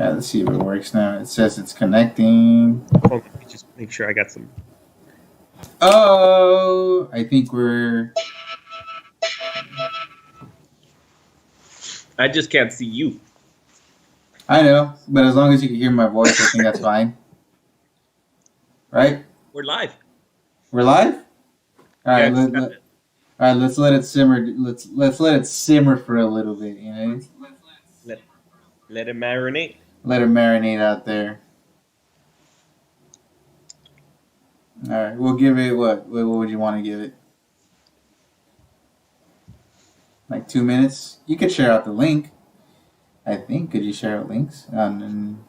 Let's see if it works now. It says it's connecting. Hold on, let me just make sure I got some. Oh, I think we're. I just can't see you. I know, but as long as you can hear my voice, I think that's fine. Right? We're live. We're live. All right. Yeah, All right. Let's let it simmer. Let's let it simmer for a little bit. You know. let it marinate. Let it marinate out there. All right. We'll give it what? What would you want to give it? Like 2 minutes. You could share out the link. I think. Could you share out links? I'm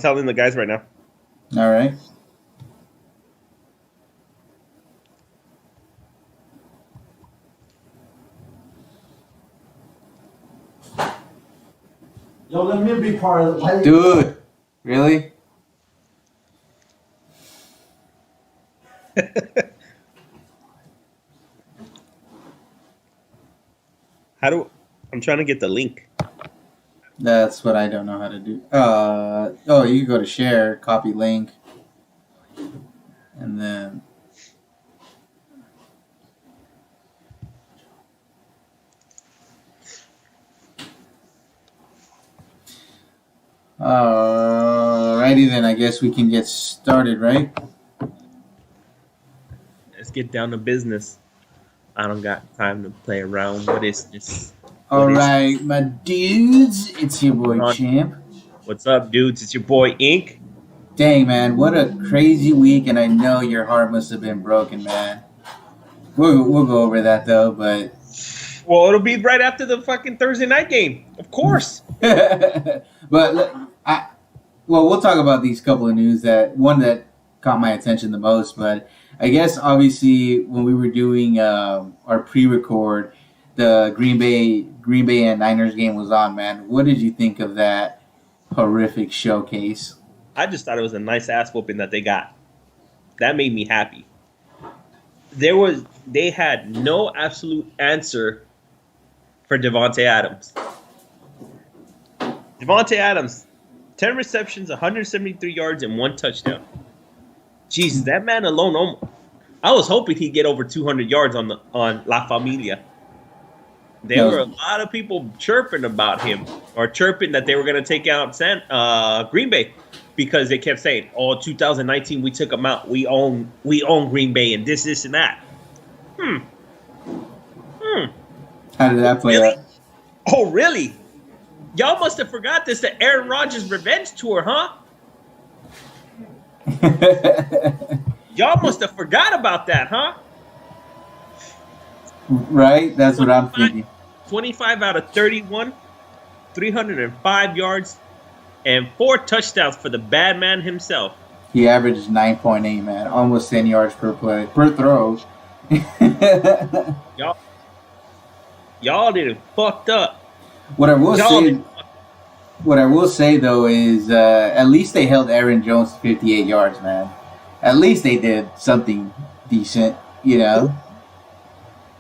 telling the guys right now. All right. Yo, let me be part of it. Dude, really? I'm trying to get the link. That's what I don't know how to do. You can go to share, copy link, and then. Alrighty then, I guess we can get started, right? Let's get down to business. I don't got time to play around. What is this? Alright, my dudes, it's your boy Champ. What's up, dudes? It's your boy Ink. Dang, man, what a crazy week, and I know your heart must have been broken, man. We'll go over that though, but. Well, it'll be right after the fucking Thursday night game, of course. But we'll talk about these couple of news that caught my attention the most. But I guess obviously when we were doing our pre-record, the Green Bay and Niners game was on. Man, what did you think of that horrific showcase? I just thought it was a nice ass whooping that they got. That made me happy. They had no absolute answer for Devontae Adams. Devontae Adams, 10 receptions, 173 yards, and 1 touchdown. Jesus, that man alone, I was hoping he'd get over 200 yards on La Familia. There were a lot of people chirping about him, or chirping that they were going to take out Green Bay, because they kept saying, "Oh, 2019, we took them out. We own Green Bay, and this, and that." How did that play out? Oh, really? Y'all must have forgot this, the Aaron Rodgers revenge tour, huh? Y'all must have forgot about that, huh? Right? That's what I'm thinking. 25 out of 31, 305 yards, and 4 touchdowns for the bad man himself. He averaged 9.8, man. Almost 10 yards per throw. Y'all did it fucked up. What I will say though is at least they held Aaron Jones to 58 yards, man. At least they did something decent, you know.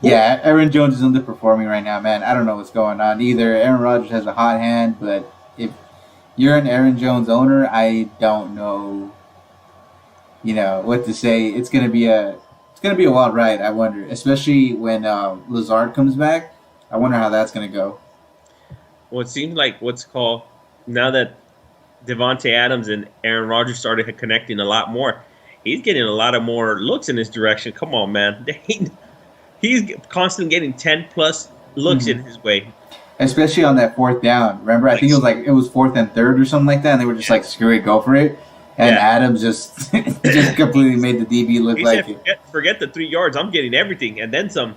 Yeah, Aaron Jones is underperforming right now, man. I don't know what's going on. Either Aaron Rodgers has a hot hand, but if you're an Aaron Jones owner, I don't know, what to say. It's gonna be a wild ride. I wonder, especially when Lazard comes back. I wonder how that's gonna go. Well, it seems like now that Devontae Adams and Aaron Rodgers started connecting a lot more, he's getting a lot of more looks in his direction. Come on, man. He's constantly getting 10-plus looks in his way. Especially on that 4th down. Remember, I think it was 4th and 3rd or something like that, and they were just like, screw it, go for it. And Adams just completely made the DB look like it. Forget the 3 yards. I'm getting everything, and then some.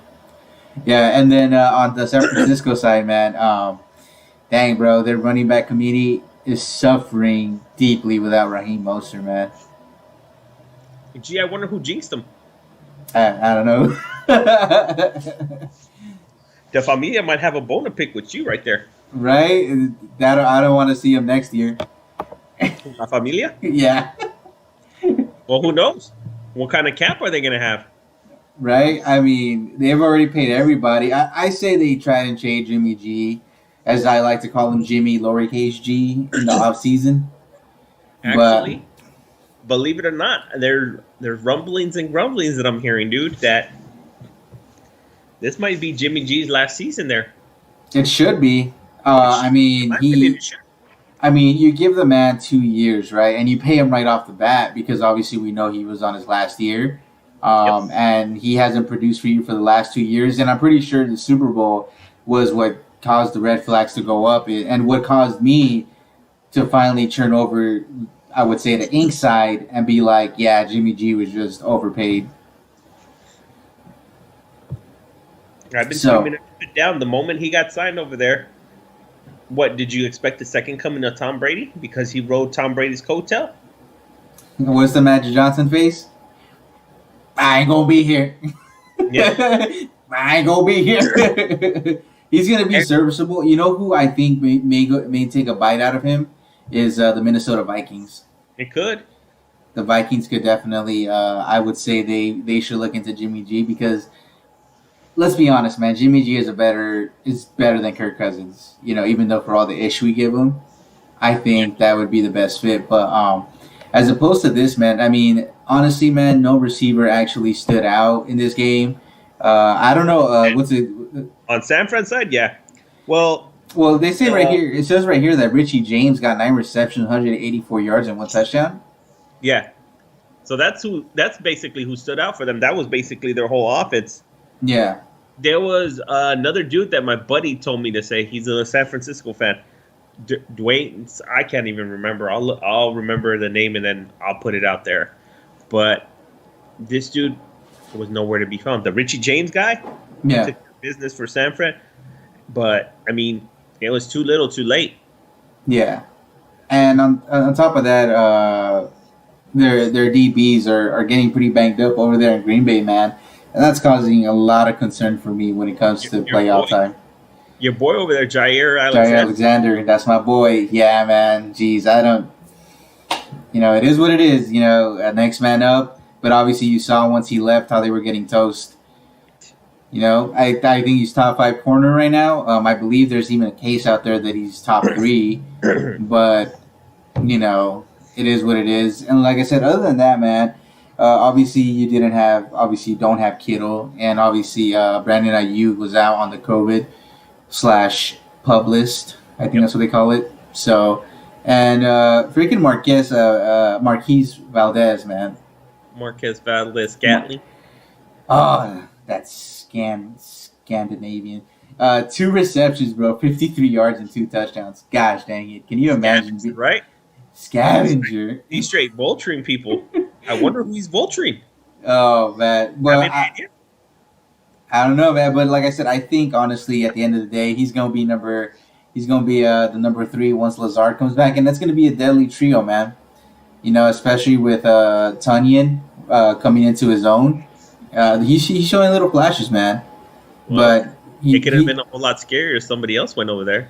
Yeah, and then on the San Francisco side, man, dang, bro, their running back committee is suffering deeply without Raheem Mostert, man. Gee, I wonder who jinxed them. I don't know. The Familia might have a bone to pick with you right there. Right? I don't want to see him next year. La Familia? Yeah. Well, who knows? What kind of cap are they going to have? Right? I mean, they've already paid everybody. I say they try and trade Jimmy G. as I like to call him, Jimmy lowercase G in the off season. But Actually, believe it or not, there's rumblings and grumblings that I'm hearing, dude, that this might be Jimmy G's last season there. it should be. I In mean, my opinion, it should. I mean, you give the man 2 years, right? And you pay him right off the bat because obviously we know he was on his last year. Yep. And he hasn't produced for you for the last 2 years. And I'm pretty sure the Super Bowl was what caused the red flags to go up and what caused me to finally turn over, I would say, the ink side and be like, yeah, Jimmy G was just overpaid. I've been So, telling it down the moment he got signed over there. What did you expect the second coming of Tom Brady because he rode Tom Brady's coattail? what's the Magic Johnson face? I ain't gonna be here. Yeah. I ain't gonna be here. He's gonna be serviceable. You know who I think may take a bite out of him is the Minnesota Vikings. It could. The Vikings could definitely. I would say they should look into Jimmy G because let's be honest, man. Jimmy G is better than Kirk Cousins. You know, even though for all the ish we give him, I think that would be the best fit. But as opposed to this, man, I mean, honestly, man, no receiver actually stood out in this game. I don't know what's it. On San Fran's side, yeah. Well, They say right here. It says right here that Richie James got 9 receptions, 184 yards, and 1 touchdown. yeah. So that's basically who stood out for them. That was basically their whole offense. Yeah. There was another dude that my buddy told me to say. He's a San Francisco fan. Dwayne, I can't even remember. I'll remember the name and then I'll put it out there. But this dude was nowhere to be found. The Richie James guy, Yeah. took business for San Fran. But I mean, it was too little, too late. Yeah. And on top of that, their DBs are getting pretty banged up over there in Green Bay, man, and that's causing a lot of concern for me when it comes to playoff time. Your boy over there, Jair Jair Alexander, that's my boy. Yeah, man. Jeez, I don't. You know, it is what it is. You know, next man up. But obviously, you saw once he left how they were getting toast. You know, I think he's top 5 corner right now. I believe there's even a case out there that he's top 3. But you know, it is what it is. And like I said, other than that, man, obviously you don't have Kittle, and obviously Brandon Ayuk was out on the COVID / list. I think that's what they call it. So, and freaking Marquise Valdez, man. Marquez Valdez Gatling. Oh, that's Scandinavian. 2 receptions, bro. 53 yards and 2 touchdowns. Gosh dang it. Can you imagine? Right? Scavenger. He's straight vulturing people. I wonder who he's vulturing. Oh, man. Well, I I don't know, man. But like I said, I think, honestly, at the end of the day, he's going to be the number 3 once Lazard comes back. And that's going to be a deadly trio, man. You know, especially with Tunyon coming into his own. He's showing little flashes, man. Well, but it could have been a whole lot scarier if somebody else went over there.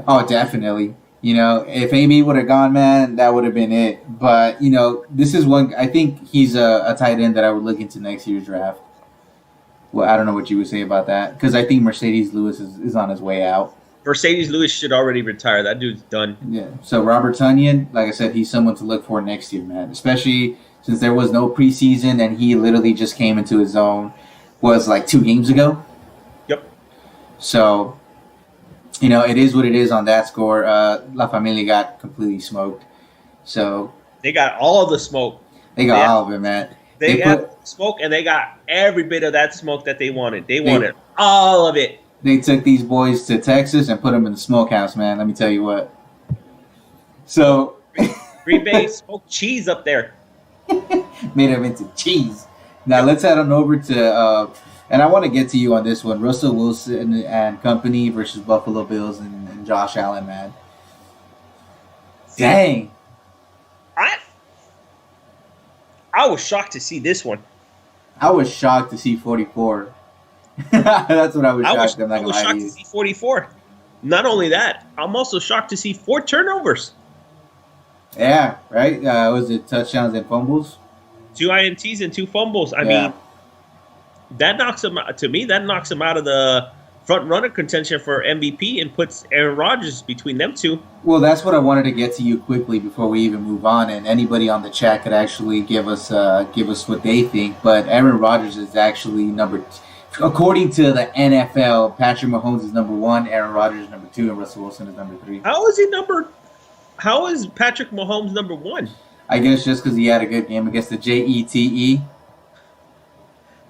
Oh, definitely. You know, if AB would have gone, man, that would have been it. But, you know, this is one. I think he's a tight end that I would look into next year's draft. Well, I don't know what you would say about that because I think Mercedes Lewis is on his way out. Mercedes Lewis should already retire. That dude's done. Yeah. So Robert Tunyon, like I said, he's someone to look for next year, man. Especially since there was no preseason and he literally just came into his own. Was like 2 games ago. Yep. So, you know, it is what it is on that score. La Familia got completely smoked. So they got all the smoke. They got all of it, man. They got smoke, and they got every bit of that smoke that they wanted. They wanted all of it. They took these boys to Texas and put them in the smokehouse, man. Let me tell you what. So Green Bay smoked cheese up there. Made them into cheese. Now let's head on over to, and I want to get to you on this one. Russell Wilson and company versus Buffalo Bills and Josh Allen, man. Dang. I was shocked to see this one. I was shocked to see 44. That's what I was shocked. I was shocked to see 44. Not only that, I'm also shocked to see 4 turnovers. Yeah, right? Was it touchdowns and fumbles? 2 INTs and 2 fumbles. I mean, that knocks him out. To me, that knocks him out of the front runner contention for MVP and puts Aaron Rodgers between them two. Well, that's what I wanted to get to you quickly before we even move on, and anybody on the chat could actually give us what they think. But Aaron Rodgers is actually according to the NFL, Patrick Mahomes is number 1, Aaron Rodgers is number 2, and Russell Wilson is number 3. How is Patrick Mahomes number 1? I guess just because he had a good game against the Jete.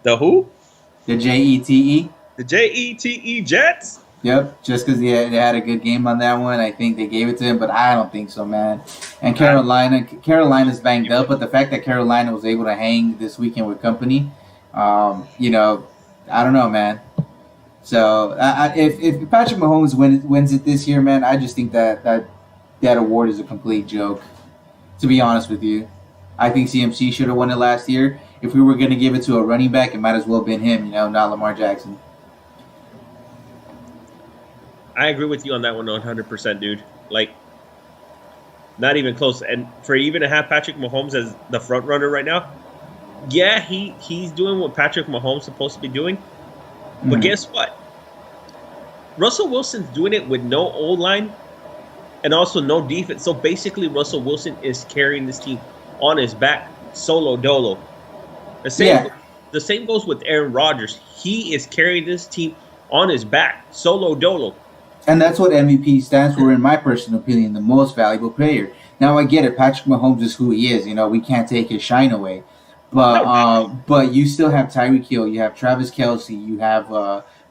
The who? The Jete. The Jete Jets. Yep, just because they had a good game on that one, I think they gave it to him, but I don't think so, man. And Carolina's banged up, but the fact that Carolina was able to hang this weekend with company, I don't know, man. So if Patrick Mahomes wins it this year, man, I just think that award is a complete joke. To be honest with you, I think CMC should have won it last year. If we were going to give it to a running back, it might as well have been him, not Lamar Jackson. I agree with you on that one 100%, dude. Like, not even close. And for even to have Patrick Mahomes as the front runner right now, yeah, he's doing what Patrick Mahomes is supposed to be doing. But guess what? Russell Wilson's doing it with no O-line and also no defense. So basically, Russell Wilson is carrying this team on his back, solo dolo. The same goes with Aaron Rodgers. He is carrying this team on his back, solo dolo. And that's what MVP stands for, in my personal opinion, the most valuable player. Now, I get it. Patrick Mahomes is who he is. We can't take his shine away. But you still have Tyreek Hill. You have Travis Kelce. You have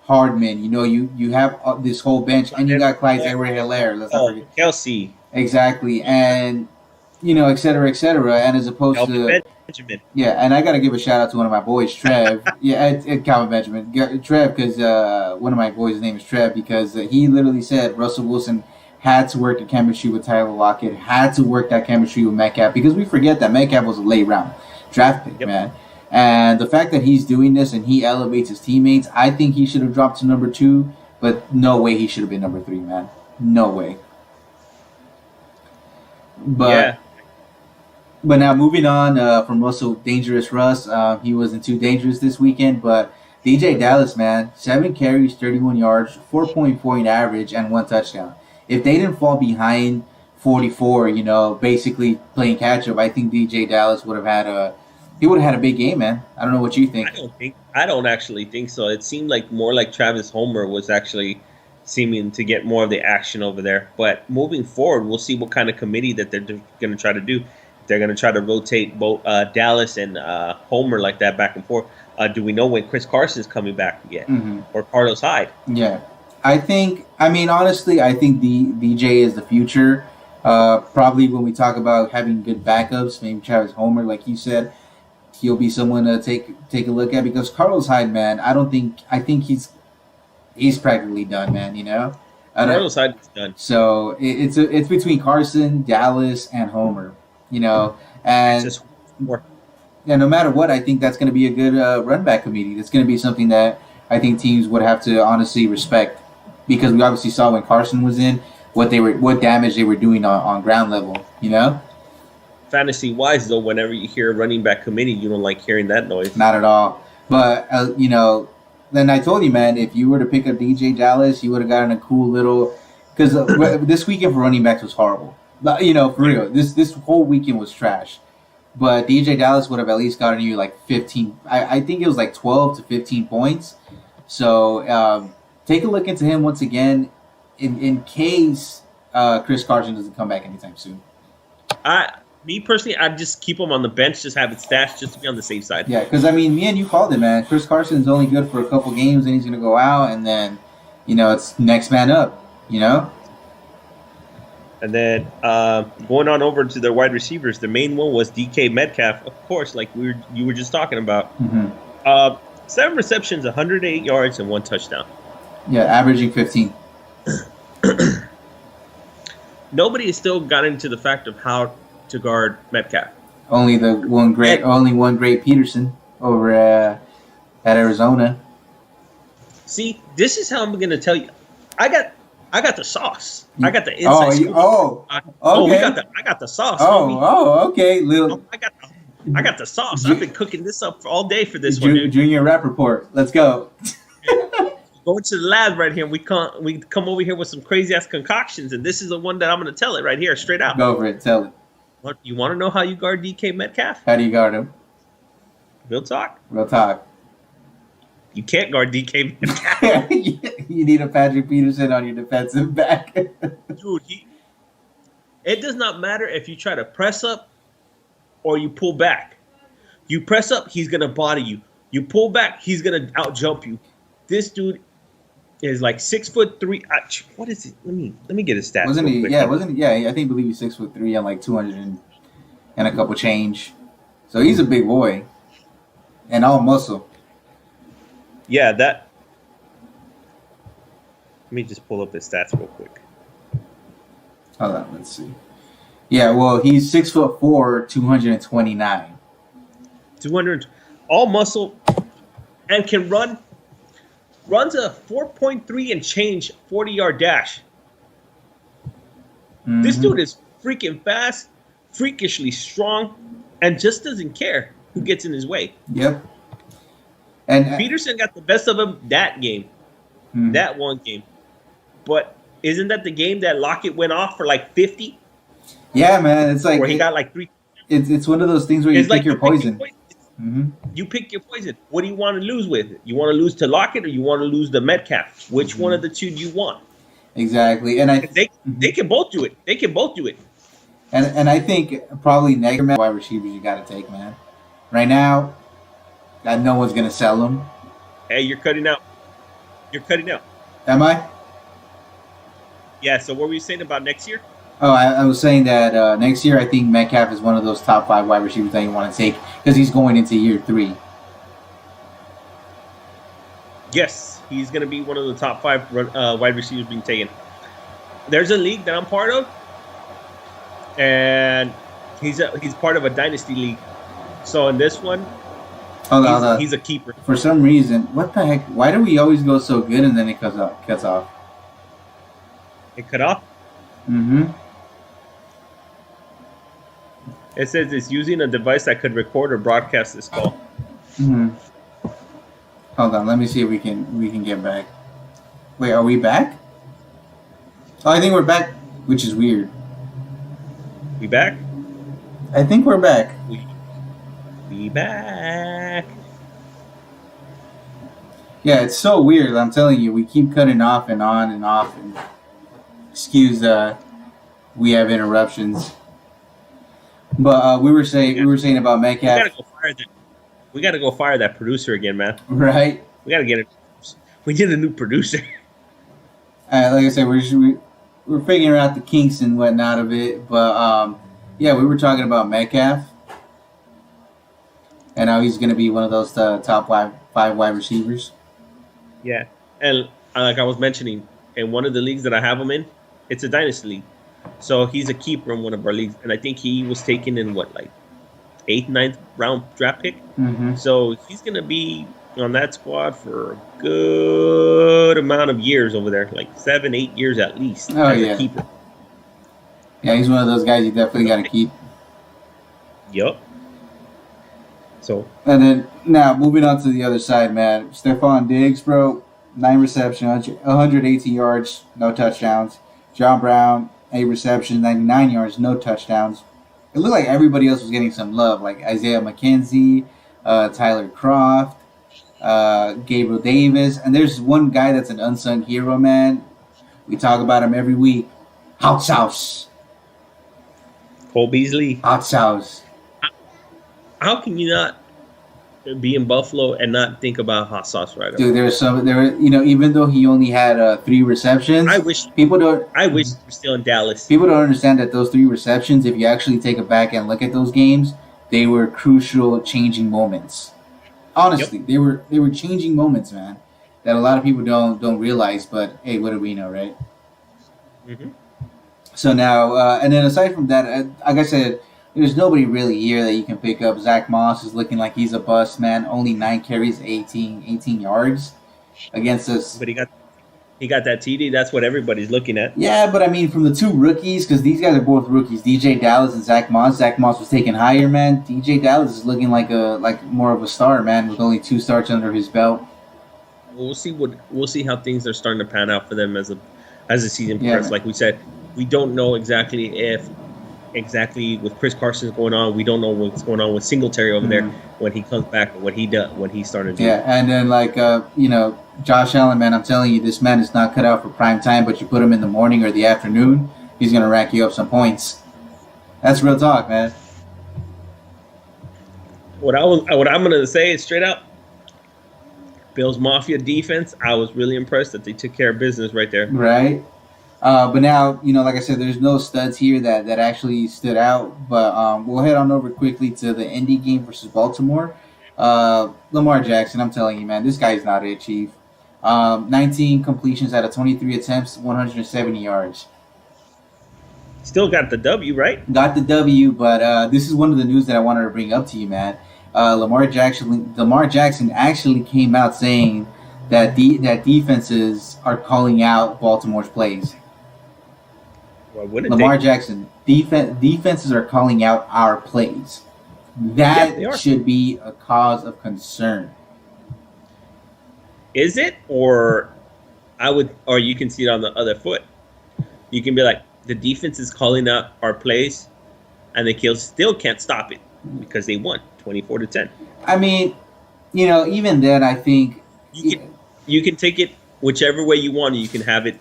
Hardman. You have this whole bench. And you got Clyde Edwards-Helaire. Let's not forget. Kelce. Exactly. And, et cetera, et cetera. And as opposed to... Benjamin. Yeah, and I got to give a shout out to one of my boys, Trev. Calvin Benjamin. Trev, because one of my boys' name is Trev, because he literally said Russell Wilson had to work the chemistry with Tyler Lockett, had to work that chemistry with Metcalf, because we forget that Metcalf was a late round draft pick, man. And the fact that he's doing this and he elevates his teammates, I think he should have dropped to number 2, but no way he should have been number 3, man. No way. But now moving on from Russell, Dangerous Russ, he wasn't too dangerous this weekend, but DJ Dallas, man, 7 carries, 31 yards, 4.4 in average, and 1 touchdown. If they didn't fall behind 44, basically playing catch up, I think DJ Dallas would have had a big game, man. I don't know what you think. I don't actually think so. It seemed like more like Travis Homer was actually seeming to get more of the action over there. But moving forward, we'll see what kind of committee that they're going to try to do. They're going to try to rotate both Dallas and Homer like that back and forth. Do we know when Chris Carson's coming back yet? Or Carlos Hyde? Yeah. Honestly, I think DJ is the future. Probably when we talk about having good backups, maybe Travis Homer, like you said, he'll be someone to take a look at, because Carlos Hyde, man, I think he's practically done, man, Carlos Hyde is done. So it's between Carson, Dallas, and Homer. And no matter what, I think that's going to be a good run back committee. That's going to be something that I think teams would have to honestly respect, because we obviously saw when Carson was in what damage they were doing on ground level. Fantasy wise, though, whenever you hear a running back committee, you don't like hearing that noise. Not at all. But then I told you, man, if you were to pick up DJ Dallas, you would have gotten a cool little, because this weekend for running backs was horrible. But, for real, this whole weekend was trash. But DJ Dallas would have at least gotten you like 15. I think it was like 12 to 15 points. So take a look into him once again, in case Chris Carson doesn't come back anytime soon. Me personally, I'd just keep him on the bench, just have it stashed, just to be on the safe side. Yeah, because me and you called it, man. Chris Carson's only good for a couple games, and he's gonna go out, and then it's next man up. And then going on over to their wide receivers, the main one was DK Metcalf, of course, like you were just talking about. 7 receptions, 108 yards, and 1 touchdown. Yeah, averaging 15. Nobody has still gotten into the fact of how to guard Metcalf. Only one great Peterson over at Arizona. See, this is how I'm going to tell you. I got the sauce. I got the inside scoop. Okay. I got the sauce. Okay. I got the sauce. I've been cooking this up all day for this one, dude. Junior Rappaport. Let's go. Go to the lab right here. We come over here with some crazy ass concoctions, and this is the one that I'm going to tell it right here, straight out. Go for it. Tell it. You want to know how you guard DK Metcalf? How do you guard him? Real talk. Real talk. You can't guard DK Metcalf. You need a Patrick Peterson on your defensive back. Dude, it does not matter if you try to press up or you pull back. You press up, he's going to body you. You pull back, he's going to out jump you. This dude is like 6'3". What is it? Let me get his stats. Wasn't he? Yeah, wasn't he? Yeah, I believe he's 6'3" and like 200 and a couple change. So he's a big boy and all muscle. Yeah, that. Let me just pull up his stats real quick. Hold on, let's see. Yeah, well, he's 6'4", 229. 200, all muscle, and can run. Runs a 4.3 and change 40-yard dash. Mm-hmm. This dude is freaking fast, freakishly strong, and just doesn't care who gets in his way. Yep. And Peterson got the best of him that game, that one game. But isn't that the game that Lockett went off for like 50? Yeah, man. It's like where he got like 3. It's one of those things where you pick your poison. Mm-hmm. You pick your poison. What do you want to lose with? You want to lose to Lockett or you want to lose to Metcalf? Which one of the two do you want? Exactly. And they can both do it. They can both do it. And I think probably negative wide receivers you got to take, man. Right now, no one's going to sell them. Hey, you're cutting out. You're cutting out. Am I? Yeah, so what were you saying about next year? Oh, I was saying that next year I think Metcalf is one of those top 5 wide receivers that you want to take because he's going into year 3. Yes, he's going to be one of the top 5 wide receivers being taken. There's a league that I'm part of, and he's part of a dynasty league. So in this one, he's a keeper. For some reason, what the heck? Why do we always go so good and then it cuts off? It cut off? Mm-hmm. It says it's using a device that could record or broadcast this call. Mm-hmm. Hold on, let me see if we can get back. Wait, are we back? Oh, I think we're back, which is weird. We back? I think we're back. We back. Yeah, it's so weird. I'm telling you, we keep cutting off and on and off. And excuse, we have interruptions. But we were saying about Metcalf. We gotta go fire that producer again, man. Right. We gotta get it. We need a new producer. Like I said, we're figuring out the kinks and whatnot of it. But yeah, we were talking about Metcalf, and how he's gonna be one of those top 5 wide receivers. Yeah, and like I was mentioning, in one of the leagues that I have him in, it's a dynasty league. So he's a keeper in one of our leagues, and I think he was taken in like 8th, 9th round draft pick. Mm-hmm. So he's gonna be on that squad for a good amount of years over there, like 7, 8 years at least as a keeper. Yeah, he's one of those guys you definitely got to keep. Yup. So and then now moving on to the other side, man. Stephon Diggs, bro, 9 receptions, 118 yards, no touchdowns. John Brown, 8 receptions, 99 yards, no touchdowns. It looked like everybody else was getting some love, like Isaiah McKenzie, Tyler Kroft, Gabriel Davis. And there's one guy that's an unsung hero, man. We talk about him every week. Hot Sauce. Cole Beasley. Hot Sauce. How can you not be in Buffalo and not think about Hot Sauce right away? Dude, even though he only had 3 receptions, I wish he was still in Dallas. People don't understand that those 3 receptions, if you actually take it back and look at those games, they were crucial changing moments. Honestly, they were changing moments, man, that a lot of people don't realize. But hey, what do we know, right? Mm-hmm. So now, and then aside from that, like I said, there's nobody really here that you can pick up. Zach Moss is looking like he's a bust, man. Only 9 carries, 18 yards against us. But he got that TD. That's what everybody's looking at. Yeah, but I mean, from the 2 rookies, because these guys are both rookies, DJ Dallas and Zach Moss. Zach Moss was taken higher, man. DJ Dallas is looking like more of a star, man, with only 2 starts under his belt. we'll see how things are starting to pan out for them as the season Yeah, progresses. man. Like we said, we don't know exactly with Chris Carson going on. We don't know what's going on with Singletary over there Mhm. when he comes back or what he does when he started doing. Yeah, and then Josh Allen, man, I'm telling you, this man is not cut out for prime time. But you put him in the morning or the afternoon, he's gonna rack you up some points. That's real talk, man. What I'm gonna say is straight out, Bills Mafia defense. I was really impressed that they took care of business right there. Right. But now, like I said, there's no studs here that actually stood out. But we'll head on over quickly to the Indy game versus Baltimore. Lamar Jackson, I'm telling you, man, this guy's not it, Chief. 19 completions out of 23 attempts, 170 yards. Still got the W, right? Got the W, but this is one of the news that I wanted to bring up to you, man. Lamar Jackson actually came out saying that that defenses are calling out Baltimore's plays. Why wouldn't Lamar they? Jackson, defenses are calling out our plays. Yeah, they That are. should be a cause of concern. Is it? Or you can see it on the other foot. You can be like, the defense is calling out our plays, and the Kills still can't stop it because they won 24-10. I mean, even then, I think You can take it whichever way you want. You can have it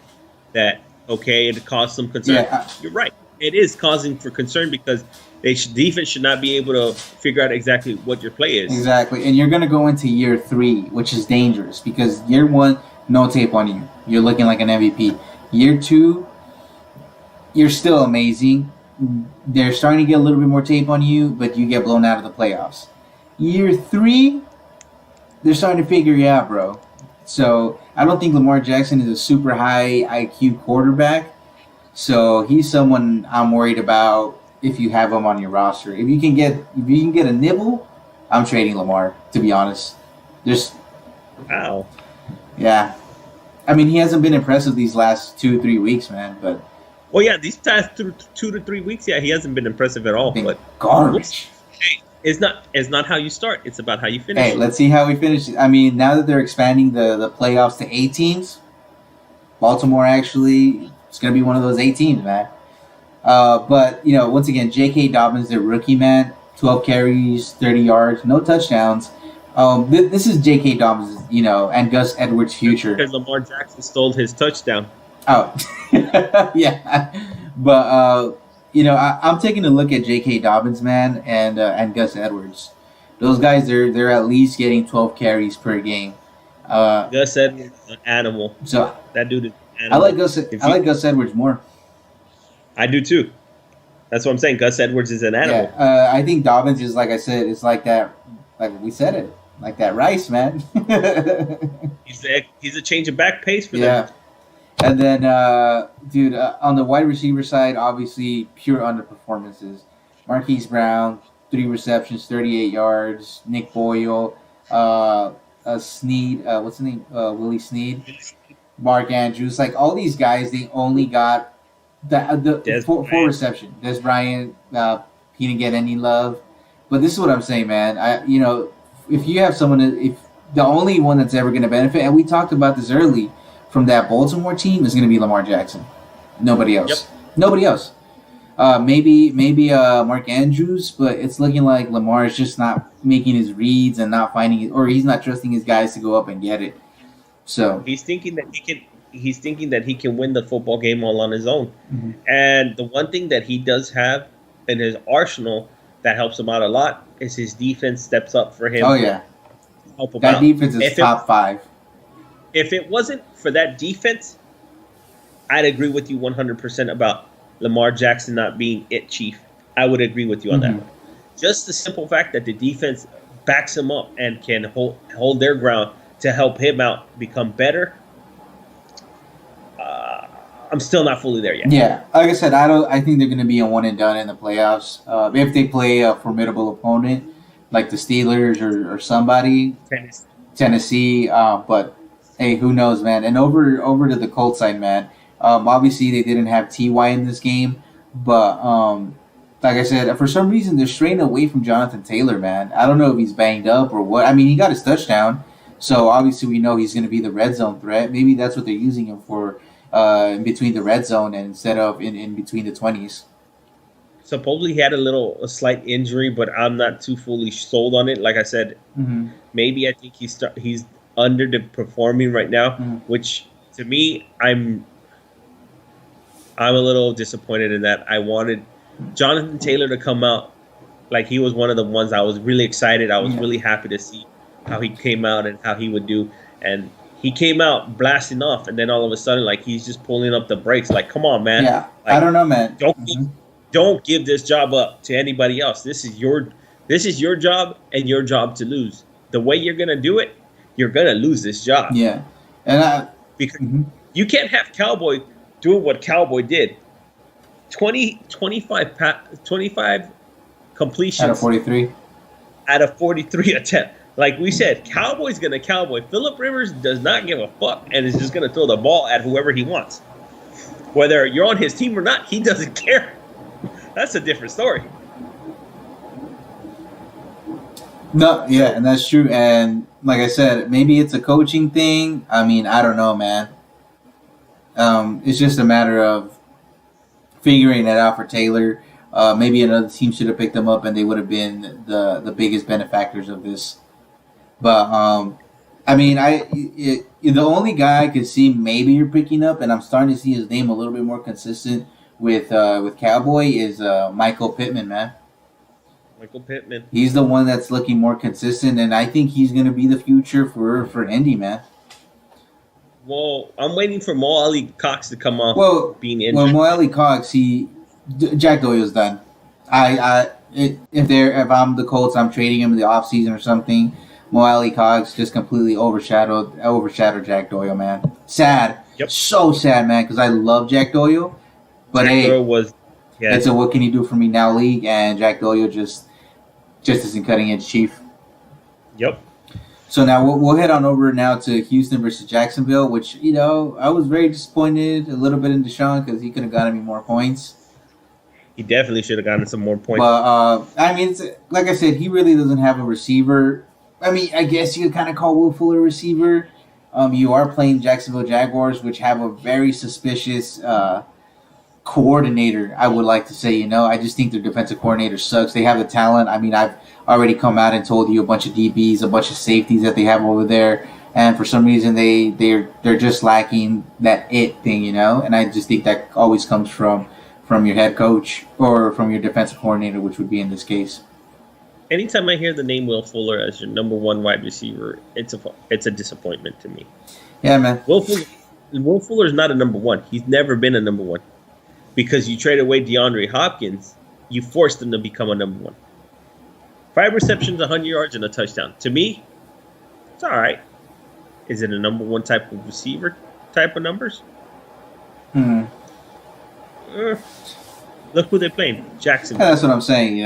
that, okay, it caused some concern. Yeah. You're right. It is causing for concern because defense should not be able to figure out exactly what your play is. Exactly, and you're gonna go into year 3, which is dangerous because year 1, no tape on you. You're looking like an MVP. Year 2, you're still amazing. They're starting to get a little bit more tape on you, but you get blown out of the playoffs. Year 3, they're starting to figure you out, bro. So I don't think Lamar Jackson is a super high IQ quarterback. So he's someone I'm worried about if you have him on your roster. If you can get a nibble, I'm trading Lamar. To be honest, Wow. yeah. I mean, he hasn't been impressive these last 2-3 weeks, man. But Well, yeah, these past 2 to 3 weeks, yeah, he hasn't been impressive at all. been But garbage. hey, it's not how you start. It's about how you finish. Hey, let's see how we finish. I mean, now that they're expanding the playoffs to 8 teams, Baltimore actually is going to be one of those 8 teams, man. But once again, J.K. Dobbins, the rookie, man, 12 carries, 30 yards, no touchdowns. This is J.K. Dobbins, and Gus Edwards' future. Because Lamar Jackson stole his touchdown. Oh, yeah. But I'm taking a look at J.K. Dobbins, man, and Gus Edwards. Those guys, they're at least getting 12 carries per game. Gus Edwards is an animal. So That dude is an I animal. like Gus Edwards more. I do too. That's what I'm saying. Gus Edwards is an animal. Yeah, I think Dobbins is, like I said, it's like that. Like we said it, like that rice, man. He's a change of back pace for Yeah. them. And then, dude, on the wide receiver side, obviously pure underperformances. Marquise Brown, 3 receptions, 38 yards. Nick Boyle, Snead, what's his name? Willie Snead. Mark Andrews, like all these guys, they only got the four reception. Des Bryant, he didn't get any love. But this is what I'm saying, man. If you have someone, if the only one that's ever going to benefit, and we talked about this early, from that Baltimore team is going to be Lamar Jackson. Nobody else. Yep. Nobody else. Maybe Mark Andrews, but it's looking like Lamar is just not making his reads and not finding it, or he's not trusting his guys to go up and get it. So he's thinking that he can win the football game all on his own. Mhm. And the one thing that he does have in his arsenal that helps him out a lot is his defense steps up for him. Oh yeah, to help him that out. defense is top 5. If it wasn't for that defense, I'd agree with you 100% about Lamar Jackson not being it, Chief. I would agree with you on that. Just the simple fact that the defense backs him up and can hold their ground to help him out become better. I'm still not fully there yet. Yeah, like I said, I think they're going to be a one and done in the playoffs. If they play a formidable opponent like the Steelers or somebody, Tennessee. But hey, who knows, man? And over to the Colts side, man. Obviously, they didn't have Ty in this game, but like I said, for some reason they're straying away from Jonathan Taylor, man. I don't know if he's banged up or what. I mean, he got his touchdown, So obviously we know he's going to be the red zone threat. Maybe that's what they're using him for, in between the red zone and instead of in between the 20s. Supposedly he had a slight injury, but I'm not too fully sold on it. Like I said, maybe I think he's underperforming right now, which to me I'm a little disappointed in that. I wanted Jonathan Taylor to come out like he was one of the ones I was really excited. I was really happy to see how he came out and how he would do. And he came out blasting off, and then all of a sudden, like, he's just pulling up the brakes. Like, come on, man. Yeah, like, I don't know, man. Don't give this job up to anybody else. This is your job and your job to lose. The way you're gonna do it, you're gonna lose this job. Yeah, and because you can't have Cowboy doing what Cowboy did. 25 completions out of 43. Out of 43 attempts. Like we said, Cowboy's gonna Cowboy. Phillip Rivers does not give a fuck and is just gonna throw the ball at whoever he wants. Whether you're on his team or not, he doesn't care. That's a different story. No, yeah, and that's true. And like I said, maybe it's a coaching thing. I mean, I don't know, man. It's just a matter of figuring it out for Taylor. Maybe another team should have picked them up, and they would have been the biggest benefactors of this. But I mean, the only guy I could see maybe you're picking up, and I'm starting to see his name a little bit more consistent with Cowboy is Michael Pittman, man. Michael Pittman. He's the one that's looking more consistent, and I think he's going to be the future for Indy, man. Well, I'm waiting for Mo Ali Cox to come off being injured. Well, Mo Ali Cox, Jack Doyle's done. If I'm the Colts, I'm trading him in the offseason or something. Mo Ali Cox just completely overshadowed Jack Doyle, man. Sad. Yep. So sad, man, because I love Jack Doyle. But Jack Doyle was, it's a what can you do for me now league, and Jack Doyle just isn't cutting edge, chief. Yep. So now we'll head on over now to Houston versus Jacksonville, which, I was very disappointed a little bit in Deshaun because he could have gotten me more points. He definitely should have gotten some more points. But, I mean, like I said, he really doesn't have a receiver. I mean, I guess you could kind of call Will Fuller a receiver. You are playing Jacksonville Jaguars, which have a very suspicious coordinator, I would like to say. I just think their defensive coordinator sucks. They have the talent. I mean, I've already come out and told you a bunch of DBs, a bunch of safeties that they have over there, and for some reason they're just lacking that it thing, and I just think that always comes from your head coach or from your defensive coordinator, which would be in this case. Anytime I hear the name Will Fuller as your number one wide receiver, it's a disappointment to me. Yeah, man. Will Fuller is not a number one. He's never been a number one. Because you trade away DeAndre Hopkins, you forced him to become a number one. 5 receptions, 100 yards, and a touchdown. To me, it's all right. Is it a number one type of receiver type of numbers? Look who they're playing. Jacksonville. Yeah, that's what I'm saying,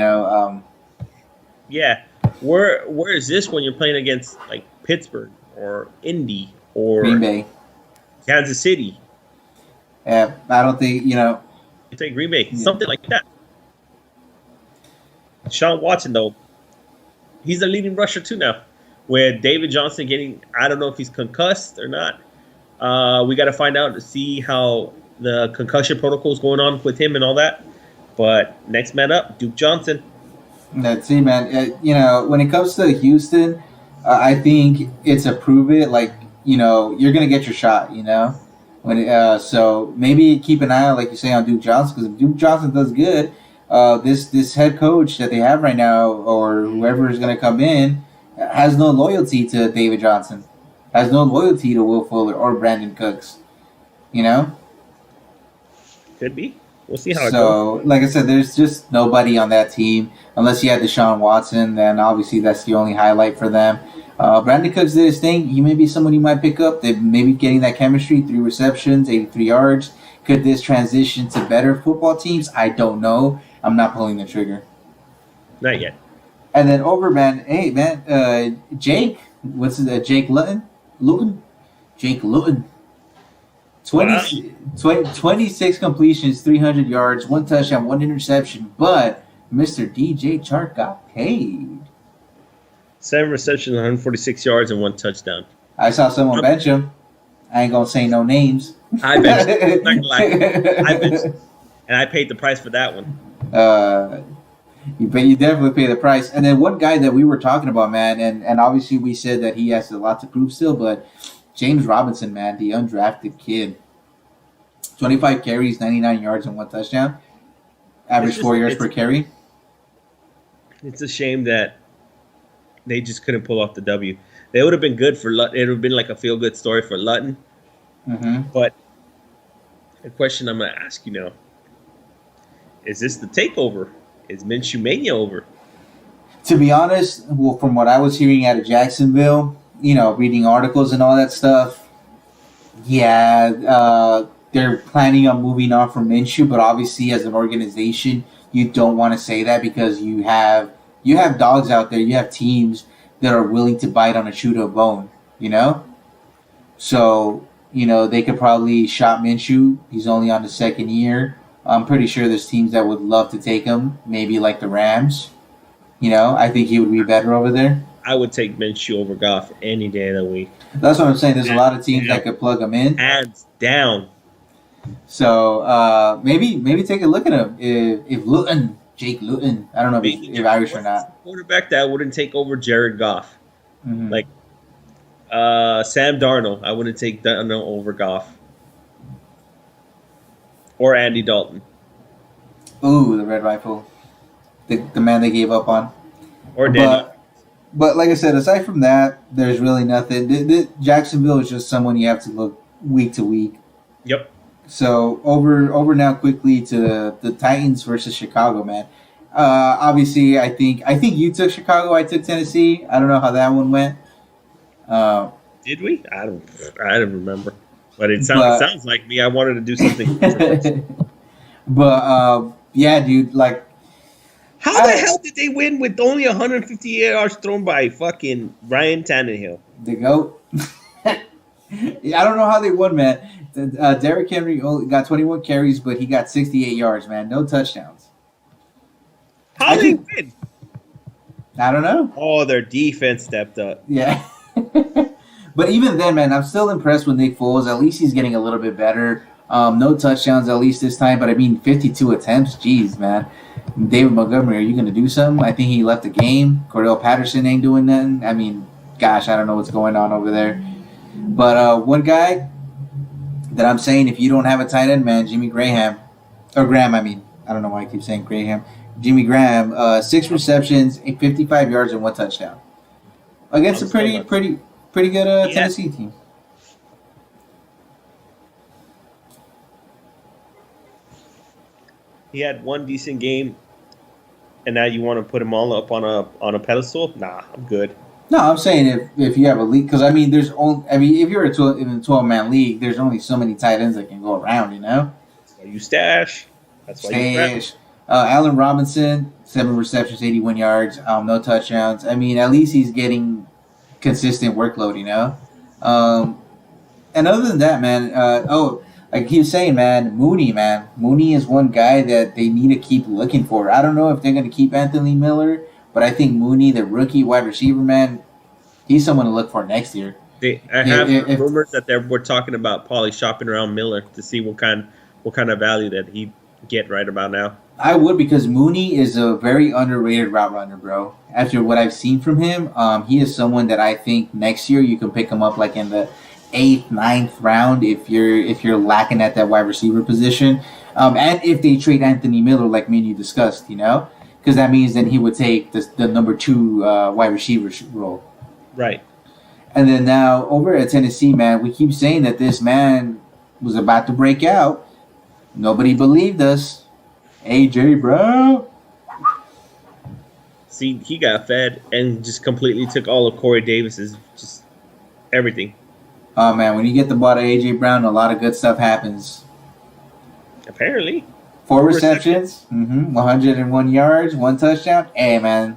Yeah. Where is this when you're playing against like Pittsburgh or Indy or Green Bay, Kansas City? Yeah, I don't think, You take Green Bay, something like that. Sean Watson, though, he's the leading rusher too now. With David Johnson I don't know if he's concussed or not. We got to find out to see how the concussion protocol is going on with him and all that. But next man up, Duke Johnson. Let's see, man. When it comes to Houston, I think it's a prove it. Like, you're gonna get your shot. So maybe keep an eye out, like you say, on Duke Johnson, because if Duke Johnson does good, this head coach that they have right now, or whoever is going to come in, has no loyalty to David Johnson, has no loyalty to Will Fuller or Brandon Cooks. Could be. We'll see how it goes. So, like I said, there's just nobody on that team unless you had Deshaun Watson. Then obviously that's the only highlight for them. Brandon Cooks did his thing. He may be someone you might pick up. They may be getting that chemistry. 3 receptions, 83 yards. Could this transition to better football teams? I don't know. I'm not pulling the trigger. Not yet. And then over, man. Hey, man. Jake. What's it? Jake Luton? Jake Luton. 26 completions, 300 yards, 1 touchdown, 1 interception. But Mr. DJ Chark got paid. 7 receptions, 146 yards, and 1 touchdown. I saw someone bench him. I ain't gonna say no names. I benched him. I'm not gonna lie. I benched him. And I paid the price for that one. You definitely pay the price. And then one guy that we were talking about, man, and obviously we said that he has a lot to prove still, but James Robinson, man, the undrafted kid. 25 carries, 99 yards, and 1 touchdown. Average 4 yards per carry. It's a shame that they just couldn't pull off the W. They would have been good for Luton. It would have been like a feel-good story for Luton. Mm-hmm. But the question I'm going to ask you now, is this the takeover? Is Minshew Mania over? To be honest, well, from what I was hearing out of Jacksonville, reading articles and all that stuff, yeah, they're planning on moving on from Minshew, but obviously as an organization, you don't want to say that because you have dogs out there, you have teams that are willing to bite on a chew to a bone, So, they could probably shop Minshew. He's only on the second year. I'm pretty sure there's teams that would love to take him, maybe like the Rams. I think he would be better over there. I would take Minshew over Goff any day of the week. That's what I'm saying. There's a lot of teams that could plug him in. Hands down. So maybe take a look at him. If Luton, Jake Luton, I don't know if Irish or not. Quarterback that wouldn't take over Jared Goff. Mm-hmm. Like Sam Darnold, I wouldn't take Darnold over Goff. Or Andy Dalton. Ooh, the Red Rifle. The man they gave up on. Or Danny. But like I said, aside from that, there's really nothing. Jacksonville is just someone you have to look week to week. Yep. So over now quickly to the Titans versus Chicago, man. Obviously, I think you took Chicago. I took Tennessee. I don't know how that one went. Did we? I don't remember. But it sounds like me. I wanted to do something. But yeah, dude. Like, how the hell did they win with only 158 yards thrown by fucking Ryan Tannehill? The GOAT. I don't know how they won, man. Derrick Henry only got 21 carries, but he got 68 yards, man. No touchdowns. How did they win? I don't know. Oh, their defense stepped up. Yeah. But even then, man, I'm still impressed with Nick Foles. At least he's getting a little bit better. No touchdowns, at least this time. But, 52 attempts. Jeez, man. David Montgomery, are you going to do something? I think he left the game. Cordell Patterson ain't doing nothing. Gosh, I don't know what's going on over there. But one guy that I'm saying, if you don't have a tight end, man, Jimmy Graham. Or Graham, I don't know why I keep saying Graham. Jimmy Graham, 6 receptions, 55 yards, and 1 touchdown. Against a pretty good Tennessee team. He had one decent game, and now you want to put him all up on a pedestal? Nah, I'm good. No, I'm saying if you have a league, because there's only if you're in a 12-man league, there's only so many tight ends that can go around, That's why you stash. That's why you stash. Allen Robinson, 7 receptions, 81 yards, no touchdowns. At least he's getting consistent workload, And other than that, man, I keep saying, man, Mooney is one guy that they need to keep looking for. I don't know if they're going to keep Anthony Miller, but I think Mooney, the rookie wide receiver, man, he's someone to look for next year. I have rumors that we're talking about Paulie shopping around Miller to see what kind of value that he'd get right about now. I would, because Mooney is a very underrated route runner, bro. After what I've seen from him, he is someone that I think next year you can pick him up like in the 8th, 9th round if you're lacking at that wide receiver position. And if they trade Anthony Miller like me and you discussed, because that means then he would take the number 2 wide receiver role. Right. And then now over at Tennessee, man, we keep saying that this man was about to break out. Nobody believed us. AJ Brown. See, he got fed and just completely took all of Corey Davis's just everything. Oh man, when you get the ball to AJ Brown, a lot of good stuff happens. Apparently. 4 receptions, 101 yards, 1 touchdown. Hey man,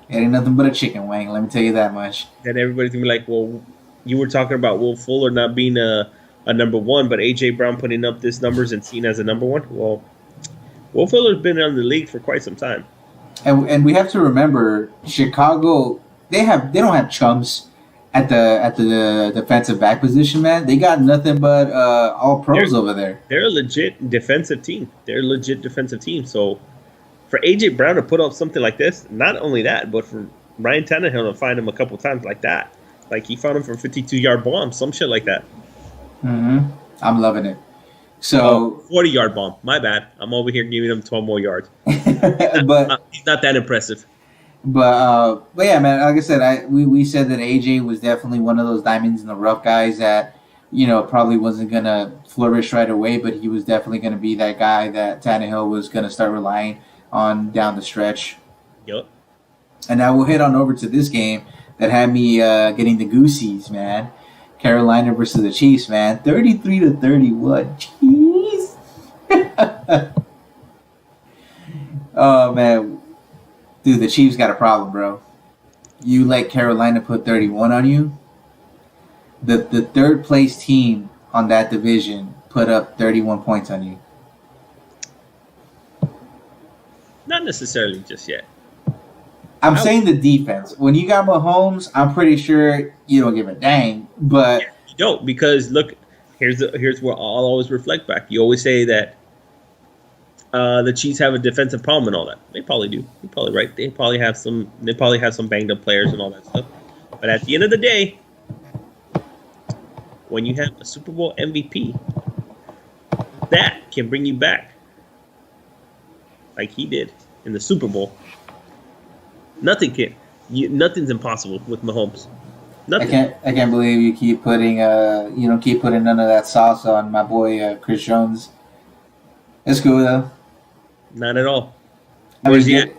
it ain't nothing but a chicken wing. Let me tell you that much. Then everybody's gonna be like, "Well, you were talking about Will Fuller not being a number 1, but AJ Brown putting up these numbers and seen as a number 1." Well, Will Fuller's been in the league for quite some time. And we have to remember, Chicago they don't have chumps at the defensive back position, man. They got nothing but all pros over there. They're a legit defensive team. So for AJ Brown to put up something like this, not only that, but for Ryan Tannehill to find him a couple times like that, like he found him for a 52-yard bomb, some shit like that. Mm-hmm. I'm loving it. So 40-yard bomb. My bad. I'm over here giving him 12 more yards. but he's not that impressive. But yeah, man. Like I said, we said that AJ was definitely one of those diamonds in the rough guys that probably wasn't gonna flourish right away, but he was definitely gonna be that guy that Tannehill was gonna start relying on down the stretch. Yep. And now we'll head on over to this game that had me getting the goosies, man. Carolina versus the Chiefs, man. 33-31. Jeez. Oh man. Dude, the Chiefs got a problem, bro. You let Carolina put 31 on you. The third place team on that division put up 31 points on you. Not necessarily just yet. I'm saying the defense. When you got Mahomes, I'm pretty sure you don't give a dang. But you don't, because look, here's where I'll always reflect back. You always say that the Chiefs have a defensive problem and all that. They probably do. You're probably right. They probably have some banged up players and all that stuff. But at the end of the day, when you have a Super Bowl MVP, that can bring you back, like he did in the Super Bowl. Nothing's impossible with Mahomes. Nothing. I can't believe you keep putting none of that sauce on my boy Chris Jones. It's cool though. Not at all. I Where's mean, he at?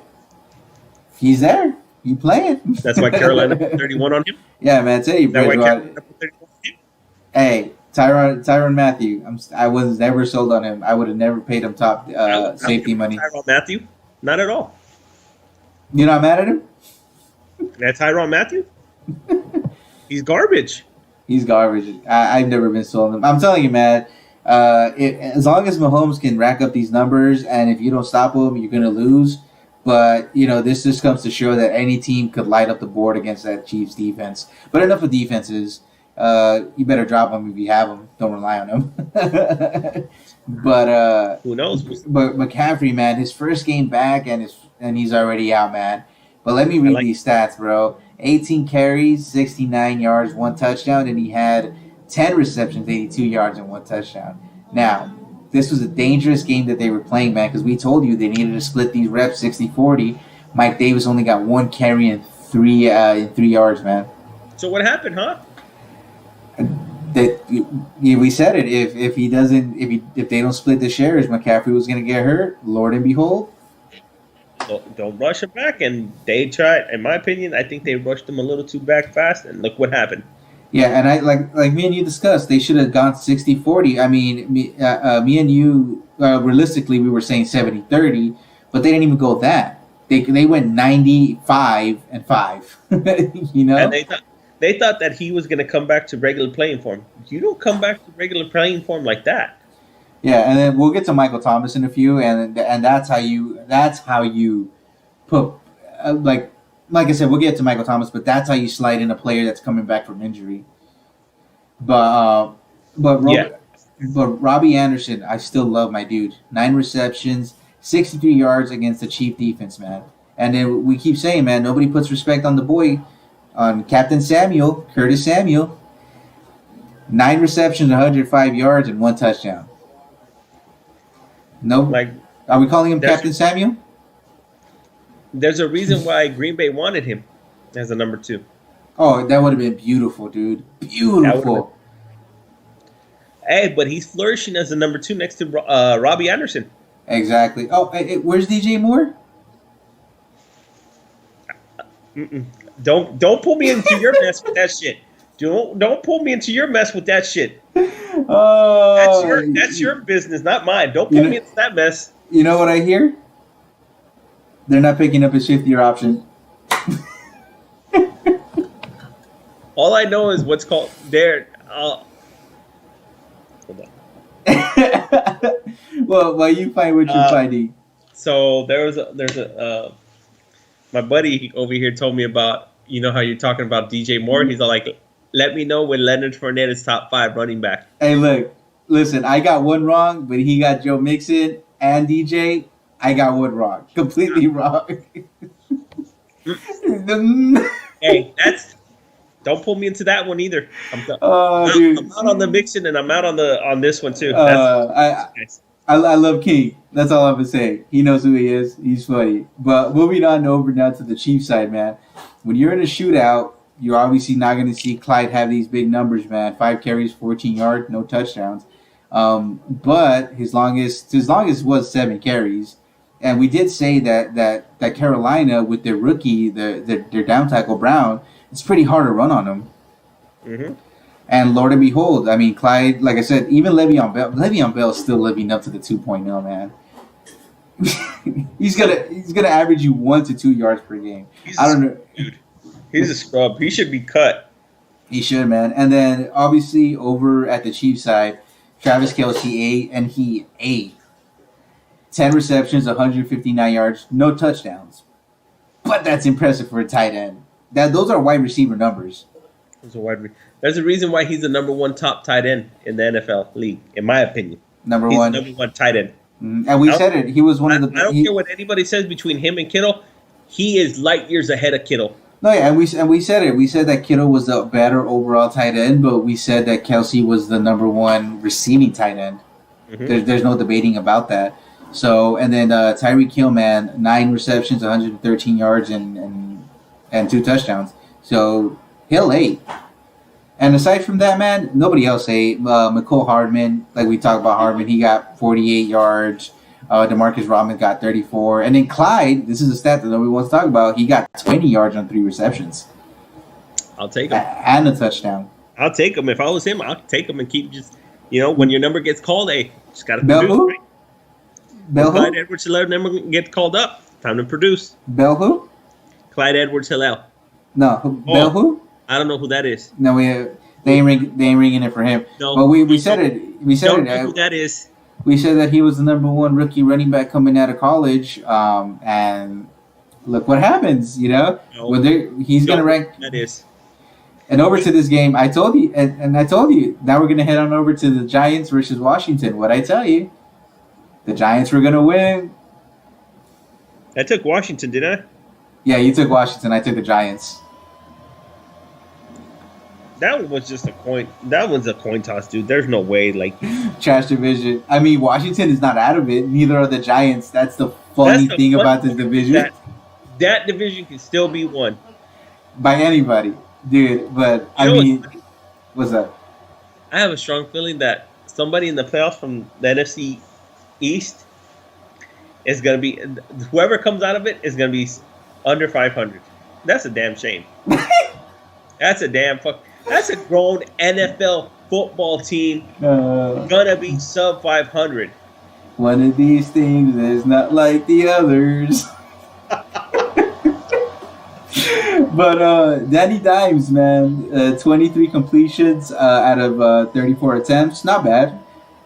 He's there. You playing? That's why Carolina put 31 on him. Yeah, man. Tell you, That why Carolina put 31 on him? Hey, Tyrann Mathieu. I was never sold on him. I would have never paid him top safety money. Tyrann Mathieu? Not at all. You're not mad at him? That's Tyrann Mathieu? He's garbage. He's garbage. I've never been sold on him. I'm telling you, man. As long as Mahomes can rack up these numbers, and if you don't stop him, you're gonna lose. But this just comes to show that any team could light up the board against that Chiefs defense. But enough of defenses. You better drop them if you have them. Don't rely on them. But who knows? But McCaffrey, man, his first game back, and he's already out, man. But let me read these stats, bro. 18 carries, 69 yards, 1 touchdown, and he had 10 receptions, 82 yards, and 1 touchdown. Now, this was a dangerous game that they were playing, man, because we told you they needed to split these reps 60-40. Mike Davis only got 1 carry and 3 yards, man. So what happened, huh? We said it. If they don't split the shares, McCaffrey was going to get hurt. Lord and behold. Don't rush him back, and they tried. In my opinion, I think they rushed him a little too back fast, and look what happened. Yeah, and I like me and you discussed, they should have gone 60-40. I mean, me and you, realistically, we were saying 70-30, but they didn't even go that. They went 95-5. And they thought that he was going to come back to regular playing form. You don't come back to regular playing form like that. Yeah, and then we'll get to Michael Thomas in a few, and that's how you put like I said, we'll get to Michael Thomas, but that's how you slide in a player that's coming back from injury. But Robbie Anderson, I still love my dude. 9 receptions, 63 yards against the Chief defense, man. And then we keep saying, man, nobody puts respect on the boy, on Captain Samuel, Curtis Samuel. 9 receptions, 105 yards, and 1 touchdown. No, are we calling him Captain Samuel? There's a reason why Green Bay wanted him as a number 2. Oh, that would have been beautiful, dude. Beautiful. Hey, but he's flourishing as a number 2 next to Robbie Anderson. Exactly. Oh, where's DJ Moore? Don't pull me into your mess with that shit. Don't pull me into your mess with that shit. That's your business, not mine. Don't pull me into that mess. You know what I hear? They're not picking up his 50-year option. All I know is what's called there. Hold on. Well, you find what you're finding. So there's a my buddy over here told me about you know how you're talking about DJ Moore? He's all like, let me know when Leonard Fournette is top 5 running back. Hey, look, listen, I got one wrong, but he got Joe Mixon and DJ. I got one wrong. Completely wrong. Hey, don't pull me into that one either. Dude. I'm out on the Mixon and I'm out on this one too. I love King. That's all I'm gonna say. He knows who he is. He's funny. But moving on over now to the Chiefs side, man. When you're in a shootout, you're obviously not going to see Clyde have these big numbers, man. 5 carries, 14 yards, no touchdowns. But his longest was 7 carries. And we did say that Carolina, with their rookie, their down tackle Brown, it's pretty hard to run on him. Mm-hmm. And Lord and behold, I mean, Clyde, like I said, even Le'Veon Bell is still living up to the 2.0, man. he's gonna average you 1 to 2 yards per game. I don't know. Dude, he's a scrub. He should be cut. He should, man. And then obviously over at the Chiefs side, Travis Kelce ate 10 receptions, 159 yards, no touchdowns. But that's impressive for a tight end. Those are wide receiver numbers. There's a reason why he's the number 1 top tight end in the NFL league, in my opinion. Number he's one the number 1 tight end. And we said it. He was one of the. I don't care what anybody says between him and Kittle. He is light years ahead of Kittle. No, yeah, and we said it. We said that Kittle was the better overall tight end, but we said that Kelce was the number 1 receiving tight end. Mm-hmm. There's no debating about that. So, and then Tyreek Hill, man, 9 receptions, 113 yards, and 2 touchdowns. So Hill ate. And aside from that, man, nobody else ate. McCole Hardman, like we talked about Hardman, he got 48 yards. Demarcus Robinson got 34. And then Clyde, this is a stat that nobody wants to talk about, he got 20 yards on 3 receptions. I'll take him. And a touchdown. I'll take him. If I was him, I'll take him and keep just, when your number gets called, hey, just got to produce. Bell who? Right? Bell who? Clyde Edwards-Helaire number gets called up. Time to produce. Bell who? Clyde Edwards-Helaire. No, Bell who? I don't know who that is. No, they ain't ringing it for him. No, but we said it. We said don't know who that is. We said that he was the number 1 rookie running back coming out of college, and look what happens. No, he's gonna rank. That is. And over to this game, I told you, and I told you. Now we're gonna head on over to the Giants versus Washington. What I tell you, the Giants were gonna win. I took Washington, did I? Yeah, you took Washington. I took the Giants. That one was just a coin. That one's a coin toss, dude. There's no way. Trash division. I mean, Washington is not out of it. Neither are the Giants. That's the funny thing about this division. That division can still be won by anybody, dude. But I mean, what's that? I have a strong feeling that somebody in the playoffs from the NFC East is gonna be whoever comes out of it is gonna be under 500. That's a damn shame. That's a damn fuck. That's a grown NFL football team gonna be sub 500. One of these things is not like the others. But Danny Dimes, man, 23 completions out of 34 attempts, not bad.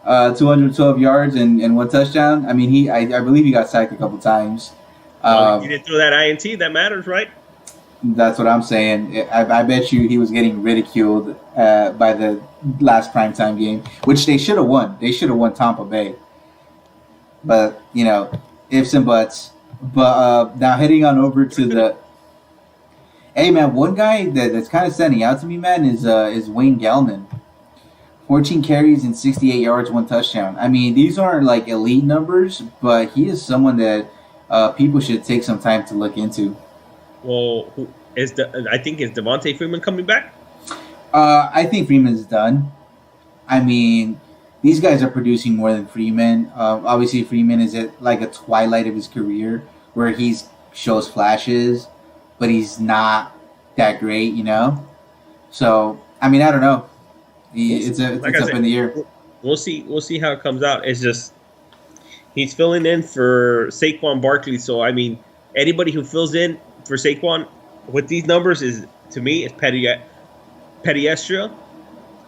212 yards and 1 touchdown. I mean, I believe he got sacked a couple times. You didn't throw that INT. That matters, right? That's what I'm saying. I bet you he was getting ridiculed by the last primetime game, which they should have won. They should have won Tampa Bay. But, ifs and buts. But now heading on over to the... Hey, man, one guy that's kind of standing out to me, man, is Wayne Gellman. 14 carries and 68 yards, 1 touchdown. I mean, these aren't like elite numbers, but he is someone that people should take some time to look into. Well, I think is Devontae Freeman coming back? I think Freeman's done. I mean, these guys are producing more than Freeman. Obviously, Freeman is at like a twilight of his career where he shows flashes, but he's not that great, So, I mean, I don't know. It's up in the air. We'll see how it comes out. It's just he's filling in for Saquon Barkley. So, I mean, anybody who fills in for Saquon with these numbers is, to me, it's pedestrian.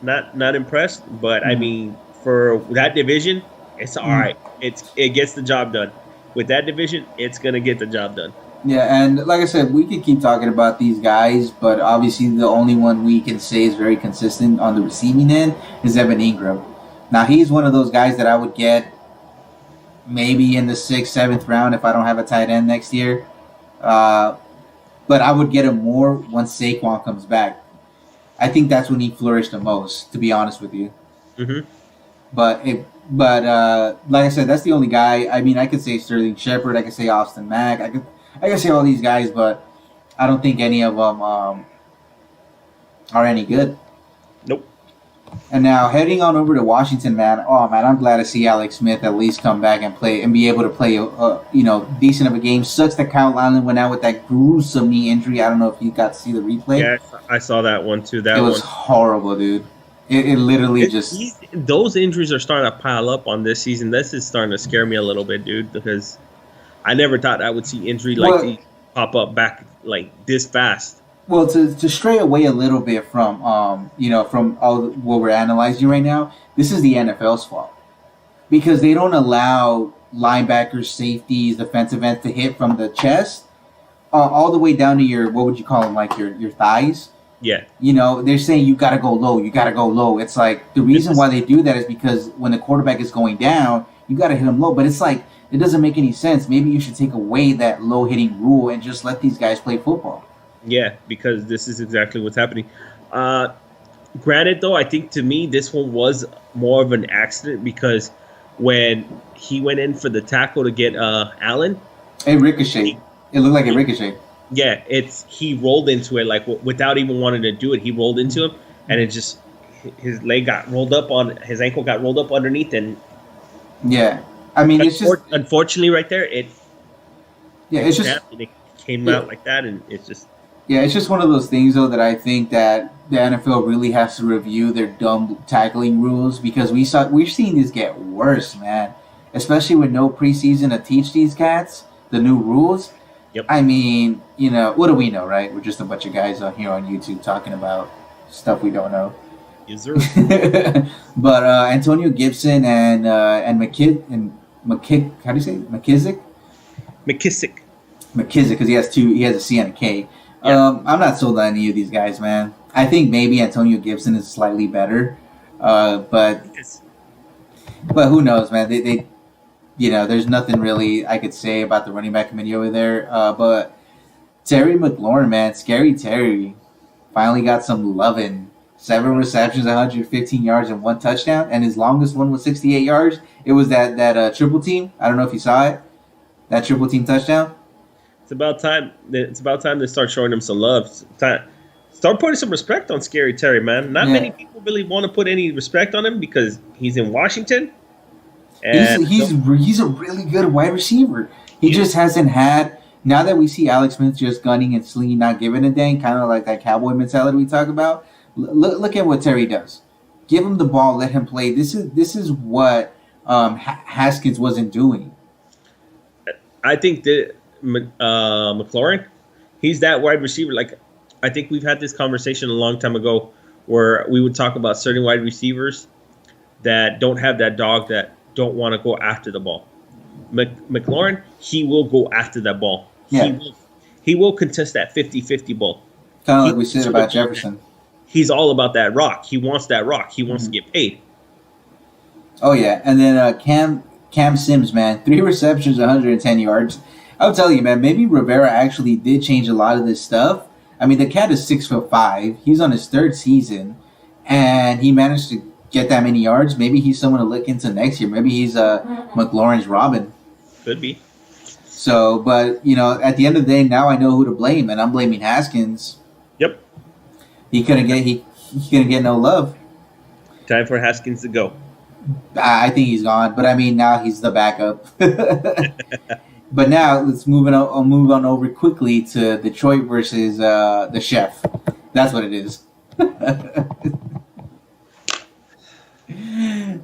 Not impressed, but I mean, for that division, it's all right. It gets the job done. With that division, it's gonna get the job done. Yeah, and like I said, we could keep talking about these guys, but obviously the only one we can say is very consistent on the receiving end is Evan Ingram. Now he's one of those guys that I would get maybe in the sixth, seventh round if I don't have a tight end next year. Uh, but I would get him more once Saquon comes back. I think that's when he flourished the most, to be honest with you. Mm-hmm. But like I said, that's the only guy. I mean, I could say Sterling Shepard, I could say Austin Mack, I could say all these guys, but I don't think any of them are any good. Nope. And now heading on over to Washington, man. Oh man, I'm glad to see Alex Smith at least come back and play and be able to play decent of a game. Sucks that Kyle Allen went out with that gruesome knee injury. I don't know if you got to see the replay. Yeah, I saw that one too. It was horrible, dude. It literally those injuries are starting to pile up on this season. This is starting to scare me a little bit, dude, because I never thought I would see injury like these pop up back like this fast. Well, to stray away a little bit from from all what we're analyzing right now, this is the NFL's fault because they don't allow linebackers, safeties, defensive ends to hit from the chest all the way down to your, what would you call them, like your thighs. Yeah. They're saying you got to go low. You got to go low. It's like the reason why they do that is because when the quarterback is going down, you got to hit him low. But it's like it doesn't make any sense. Maybe you should take away that low hitting rule and just let these guys play football. Yeah, because this is exactly what's happening. Granted, though, I think to me this one was more of an accident because when he went in for the tackle to get Allen, it ricocheted. It looked like it ricocheted. Yeah, he rolled into it like without even wanting to do it. He rolled into him, and it just his leg got rolled up on his ankle, got rolled up underneath, and yeah, I mean it's just unfortunately right there it came out like that, and it's just. Yeah, it's just one of those things, though, that I think that the NFL really has to review their dumb tackling rules because we've seen this get worse, man. Especially with no preseason to teach these cats the new rules. Yep. I mean, what do we know, right? We're just a bunch of guys on here on YouTube talking about stuff we don't know. Yes, sir. But Antonio Gibson and McKissick, how do you say it? McKissick, because he has a C and a K. Yeah. I'm not sold on any of these guys, man. I think maybe Antonio Gibson is slightly better, but who knows, man? They there's nothing really I could say about the running back committee over there. But Terry McLaurin, man, Scary Terry, finally got some loving. 7 receptions, 115 yards, and 1 touchdown, and his longest one was 68 yards. It was that triple team. I don't know if you saw it. That triple team touchdown. It's about time to start showing him some love. Start putting some respect on Scary Terry, man. Not many people really want to put any respect on him because he's in Washington. And he's a really good wide receiver. He just hasn't had. Now that we see Alex Smith just gunning and slinging, not giving a dang, kind of like that cowboy mentality we talk about. Look at what Terry does. Give him the ball, let him play. This is what Haskins wasn't doing. I think that McLaurin, he's that wide receiver. Like, I think we've had this conversation a long time ago where we would talk about certain wide receivers that don't have that dog, that don't want to go after the ball. McLaurin, he will go after that ball. Yeah. He will contest that 50-50 ball. Kind of like we said about Jefferson. He's all about that rock. He wants that rock. He wants to get paid. Oh, yeah. And then Cam Sims, man, 3 receptions, 110 yards. I'll tell you, man, maybe Rivera actually did change a lot of this stuff. I mean, the cat is 6'5". He's on his 3rd season, and he managed to get that many yards. Maybe he's someone to look into next year. Maybe he's McLaurin's Robin. Could be. So, but, at the end of the day, now I know who to blame, and I'm blaming Haskins. Yep. He couldn't get no love. Time for Haskins to go. I think he's gone, but I mean, now he's the backup. But now let's move on over quickly to Detroit versus the Chef. That's what it is.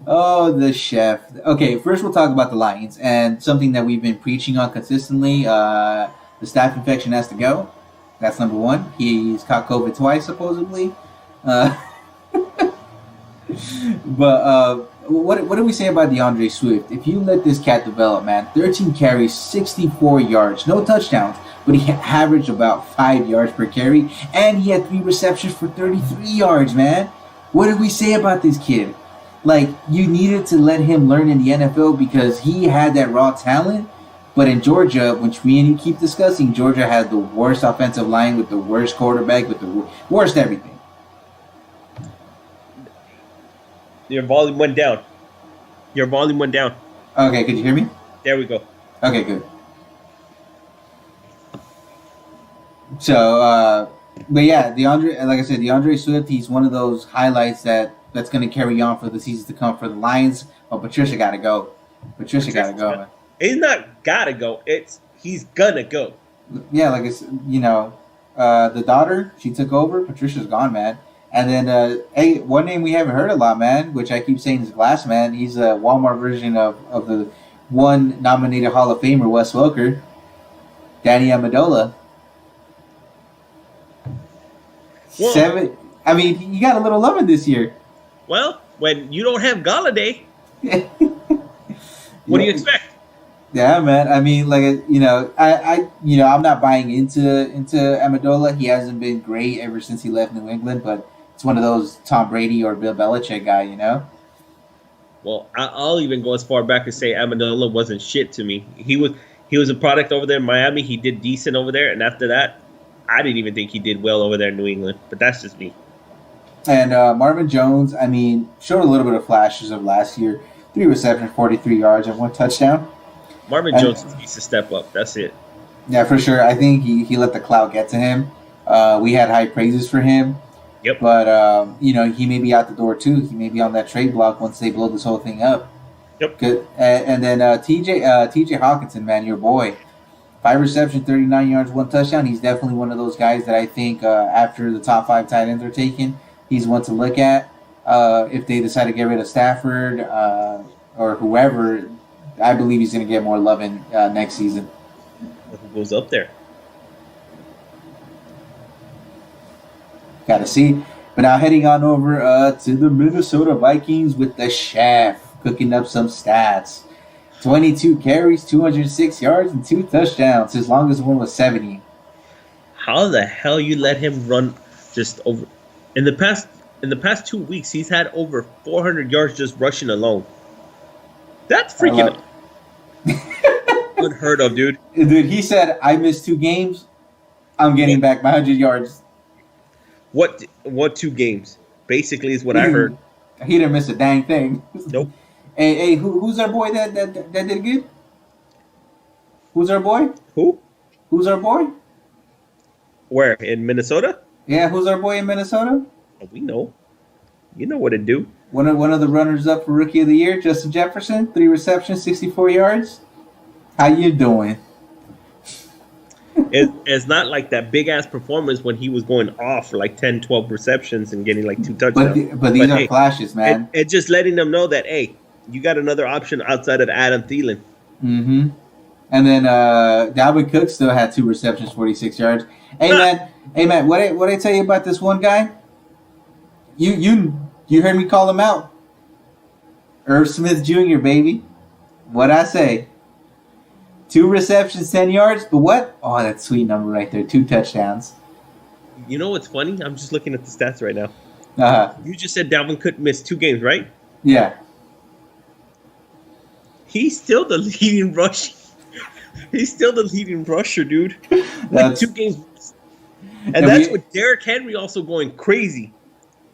Oh, the Chef. Okay, first we'll talk about the Lions and something that we've been preaching on consistently. The staph infection has to go. That's number 1. He's caught COVID twice, supposedly. But what do we say about DeAndre Swift? If you let this cat develop, man, 13 carries, 64 yards, no touchdowns, but he averaged about 5 yards per carry, and he had 3 receptions for 33 yards, man. What did we say about this kid? Like, you needed to let him learn in the NFL because he had that raw talent. But in Georgia, which me and you keep discussing, Georgia had the worst offensive line with the worst quarterback, with the worst everything. Your volume went down. Your volume went down. Okay, could you hear me? There we go. Okay, good. So, but yeah, like I said, DeAndre Swift, he's one of those highlights that's going to carry on for the seasons to come for the Lions. But Patricia got to go. Patricia got to go, man. He's not gotta go. He's gonna go. Yeah, like it's the daughter, she took over. Patricia's gone, man. And then hey, one name we haven't heard a lot, man, which I keep saying is Glass Man. He's a Walmart version of the one nominated Hall of Famer, Wes Welker, Danny Amendola. Well, 7. I mean, you got a little loving this year. Well, when you don't have Galladay, what do you expect? Yeah, man. I mean, like I'm not buying into Amendola. He hasn't been great ever since he left New England, but it's one of those Tom Brady or Bill Belichick guy, Well, I'll even go as far back as say Amendola wasn't shit to me. He was a product over there in Miami. He did decent over there, and after that, I didn't even think he did well over there in New England. But that's just me. And Marvin Jones, I mean, showed a little bit of flashes of last year. 3 receptions, 43 yards, and 1 touchdown. Marvin Jones needs to step up. That's it. Yeah, for sure. I think he let the clout get to him. We had high praises for him. Yep. But, he may be out the door, too. He may be on that trade block once they blow this whole thing up. Yep. Good. And then TJ Hawkinson, man, your boy. 5 receptions, 39 yards, 1 touchdown. He's definitely one of those guys that I think after the top 5 tight ends are taken, he's one to look at. If they decide to get rid of Stafford or whoever, I believe he's going to get more love in next season. Who goes up there? Got to see. But now heading on over to the Minnesota Vikings with the chef cooking up some stats. 22 carries, 206 yards, and 2 touchdowns. His longest one was 70. How the hell you let him run just over? In the past 2 weeks, he's had over 400 yards just rushing alone. That's freaking unheard of, dude. Dude, he said, I missed 2 games. I'm getting back my 100 yards. What 2 games? Basically is what I heard. He didn't miss a dang thing. Nope. Hey, who's our boy that did good? Who's our boy? Who? Who's our boy? Where? In Minnesota? Yeah, who's our boy in Minnesota? Oh, we know. You know what to do. One of the runners up for Rookie of the Year, Justin Jefferson, 3 receptions, 64 yards. How you doing? It's not like that big ass performance when he was going off for like 10, 12 receptions and getting like 2 touchdowns. But these are flashes, man. It's just letting them know that, hey, you got another option outside of Adam Thielen. Mm-hmm. And then Dalvin Cook still had 2 receptions, 46 yards. Hey man, what I tell you about this one guy? You heard me call him out. Irv Smith Jr., baby. What'd I say? 2 receptions, 10 yards, but what? Oh, that sweet number right there. 2 touchdowns. You know what's funny? I'm just looking at the stats right now. Uh-huh. You just said Dalvin Cook missed 2 games, right? Yeah. He's still the leading rusher. He's still the leading rusher, dude. With 2 games. And that's with Derrick Henry also going crazy.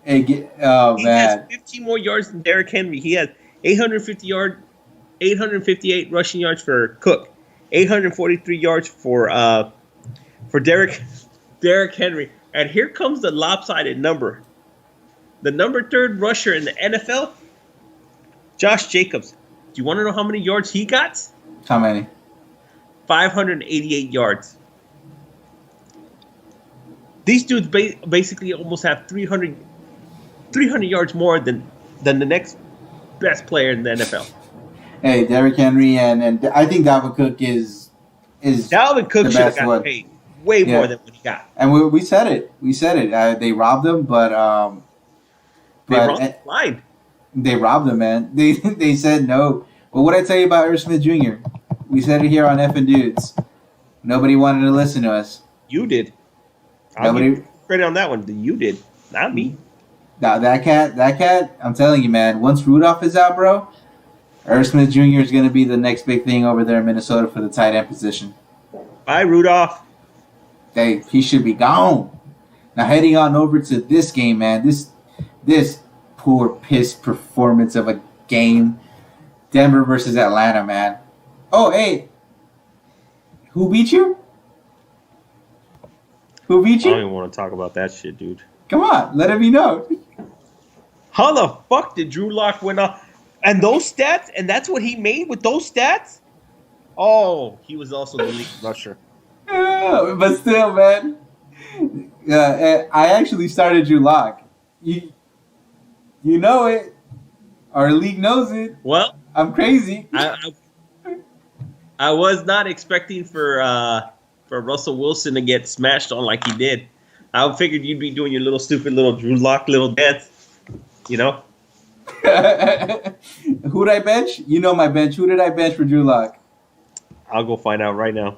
He has 15 more yards than Derrick Henry. He has 858 rushing yards for Cook, 843 yards for Derrick Henry. And here comes the lopsided number. The number 3rd rusher in the NFL, Josh Jacobs. Do you want to know how many yards he got? How many? 588 yards. These dudes basically almost have 300 yards more than the next best player in the NFL. Hey, Derrick Henry and I think Dalvin Cook is Dalvin Cook should have got paid way more than what he got. And we said it. They robbed him, but they robbed him blind. They robbed him, man. They said no. But what I tell you about Irv Smith Jr., we said it here on F and Dudes. Nobody wanted to listen to us. You did. I'll give you credit on that one. You did, not me. That cat. I'm telling you, man. Once Rudolph is out, bro, Irv Smith Jr. is going to be the next big thing over there in Minnesota for the tight end position. Bye, Rudolph. Hey, he should be gone. Now heading on over to this game, man. This poor piss performance of a game. Denver versus Atlanta, man. Oh, hey. Who beat you? Who beat I you? don't even want to talk about that shit, dude. Come on, let me know. How the fuck did Drew Lock win off? And those stats? And that's what he made with those stats? Oh, he was also the lead rusher. Yeah, but still, man. I actually started Drew Lock. You know it. Our league knows it. Well, I'm crazy. I was not expecting for Russell Wilson to get smashed on like he did. I figured you'd be doing your little stupid little Drew Lock little dance, you know. Who did I bench? You know my bench. Who did I bench for Drew Lock? I'll go find out right now.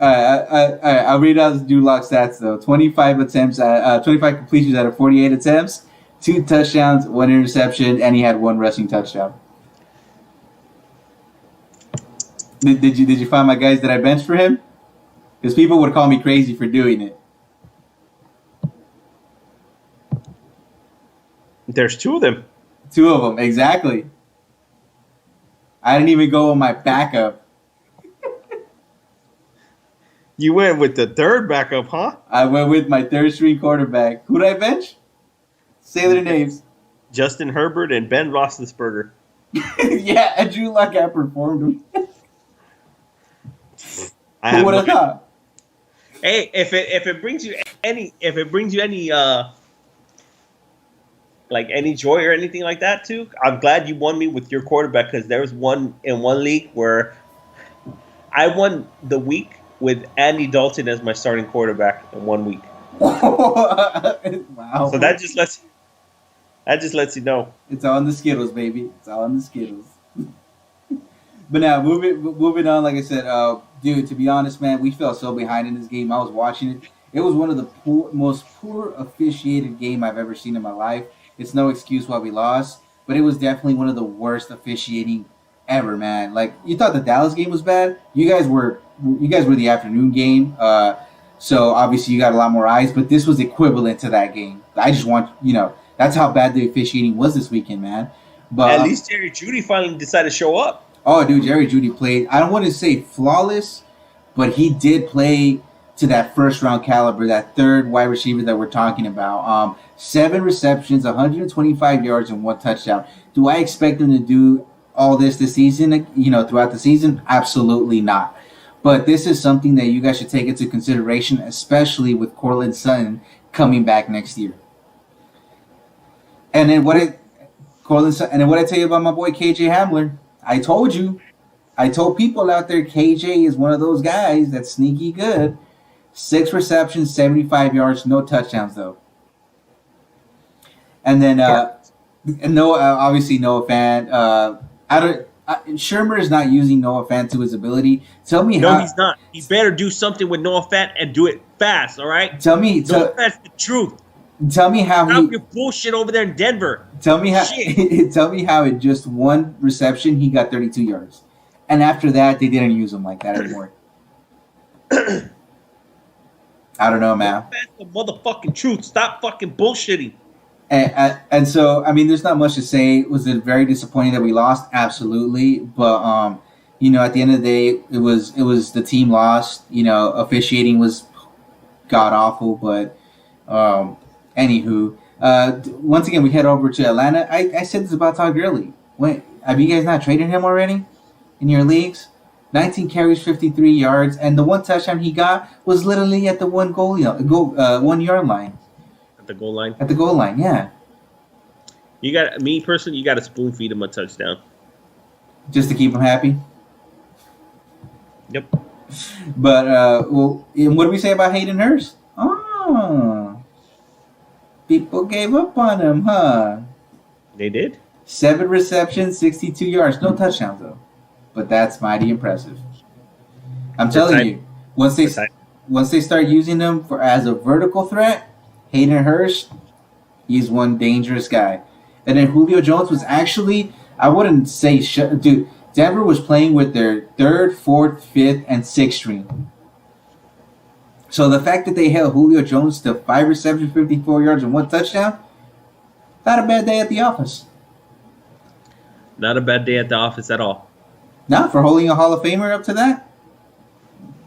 I'll read out the Drew Lock stats though. 25 attempts, 25 completions out of 48 attempts, 2 touchdowns, 1 interception, and he had 1 rushing touchdown. Did you find my guys that I benched for him? Because people would call me crazy for doing it. There's 2 of them. 2 of them, exactly. I didn't even go with my backup. You went with the third backup, huh? I went with my third string quarterback. Who did I bench? Say their names. Justin Herbert and Ben Roethlisberger. Yeah, and Drew Lock outperformed him. Who would have thought? Hey, if it brings you any like any joy or anything like that too, I'm glad you won me with your quarterback, because there was one league where I won the week with Andy Dalton as my starting quarterback in 1 week. Wow. So that just lets you know. It's all in the Skittles, baby. It's all in the Skittles. But now, moving on, like I said, dude, to be honest, man, we fell so behind in this game. I was watching it. It was one of the most poor officiated game I've ever seen in my life. It's no excuse why we lost, but it was definitely one of the worst officiating ever, man. Like, you thought the Dallas game was bad. You guys were the afternoon game, so obviously you got a lot more eyes, but this was equivalent to that game. I just want, that's how bad the officiating was this weekend, man. But at least Jerry Jeudy finally decided to show up. Oh, dude, Jerry Jeudy played. I don't want to say flawless, but he did play to that first-round caliber, that third wide receiver that we're talking about. 7 receptions, 125 yards, and 1 touchdown. Do I expect him to do all this season, throughout the season? Absolutely not. But this is something that you guys should take into consideration, especially with Courtland Sutton coming back next year. And then what I tell you about my boy KJ Hamler? I told people out there, KJ is one of those guys that's sneaky good. 6 receptions, 75 yards, no touchdowns though. And then, obviously Noah Fant. Shermer is not using Noah Fant to his ability. Tell me how. No, he's not. He better do something with Noah Fant and do it fast. All right. Noah Fant's the truth. Tell me how Stop your bullshit over there in Denver. Tell me how. Tell me how in just 1 reception he got 32 yards, and after that they didn't use him like that anymore. I don't know, man. That's the motherfucking truth. Stop fucking bullshitting. And so, I mean, there's not much to say. Was it very disappointing that we lost? Absolutely. But, at the end of the day, it was the team lost. Officiating was god-awful. But, anywho, once again, we head over to Atlanta. I said this about Todd Gurley. Have you guys not traded him already in your leagues? 19 carries, 53 yards, and the 1 touchdown he got was literally at the 1 1 yard line. At the goal line? At the goal line, yeah. You got to spoon feed him a touchdown. Just to keep him happy? Yep. But, what do we say about Hayden Hurst? Oh. People gave up on him, huh? They did? 7 receptions, 62 yards. No touchdowns, though. But that's mighty impressive. I'm telling you, Once they Besides- once they start using him for as a vertical threat, Hayden Hurst, he's one dangerous guy. And then Julio Jones was actually, I wouldn't say dude. Denver was playing with their third, fourth, fifth, and sixth string. So the fact that they held Julio Jones to 5 receptions, 54 yards, and 1 touchdown, not a bad day at the office. Not a bad day at the office at all. Not for holding a Hall of Famer up to that.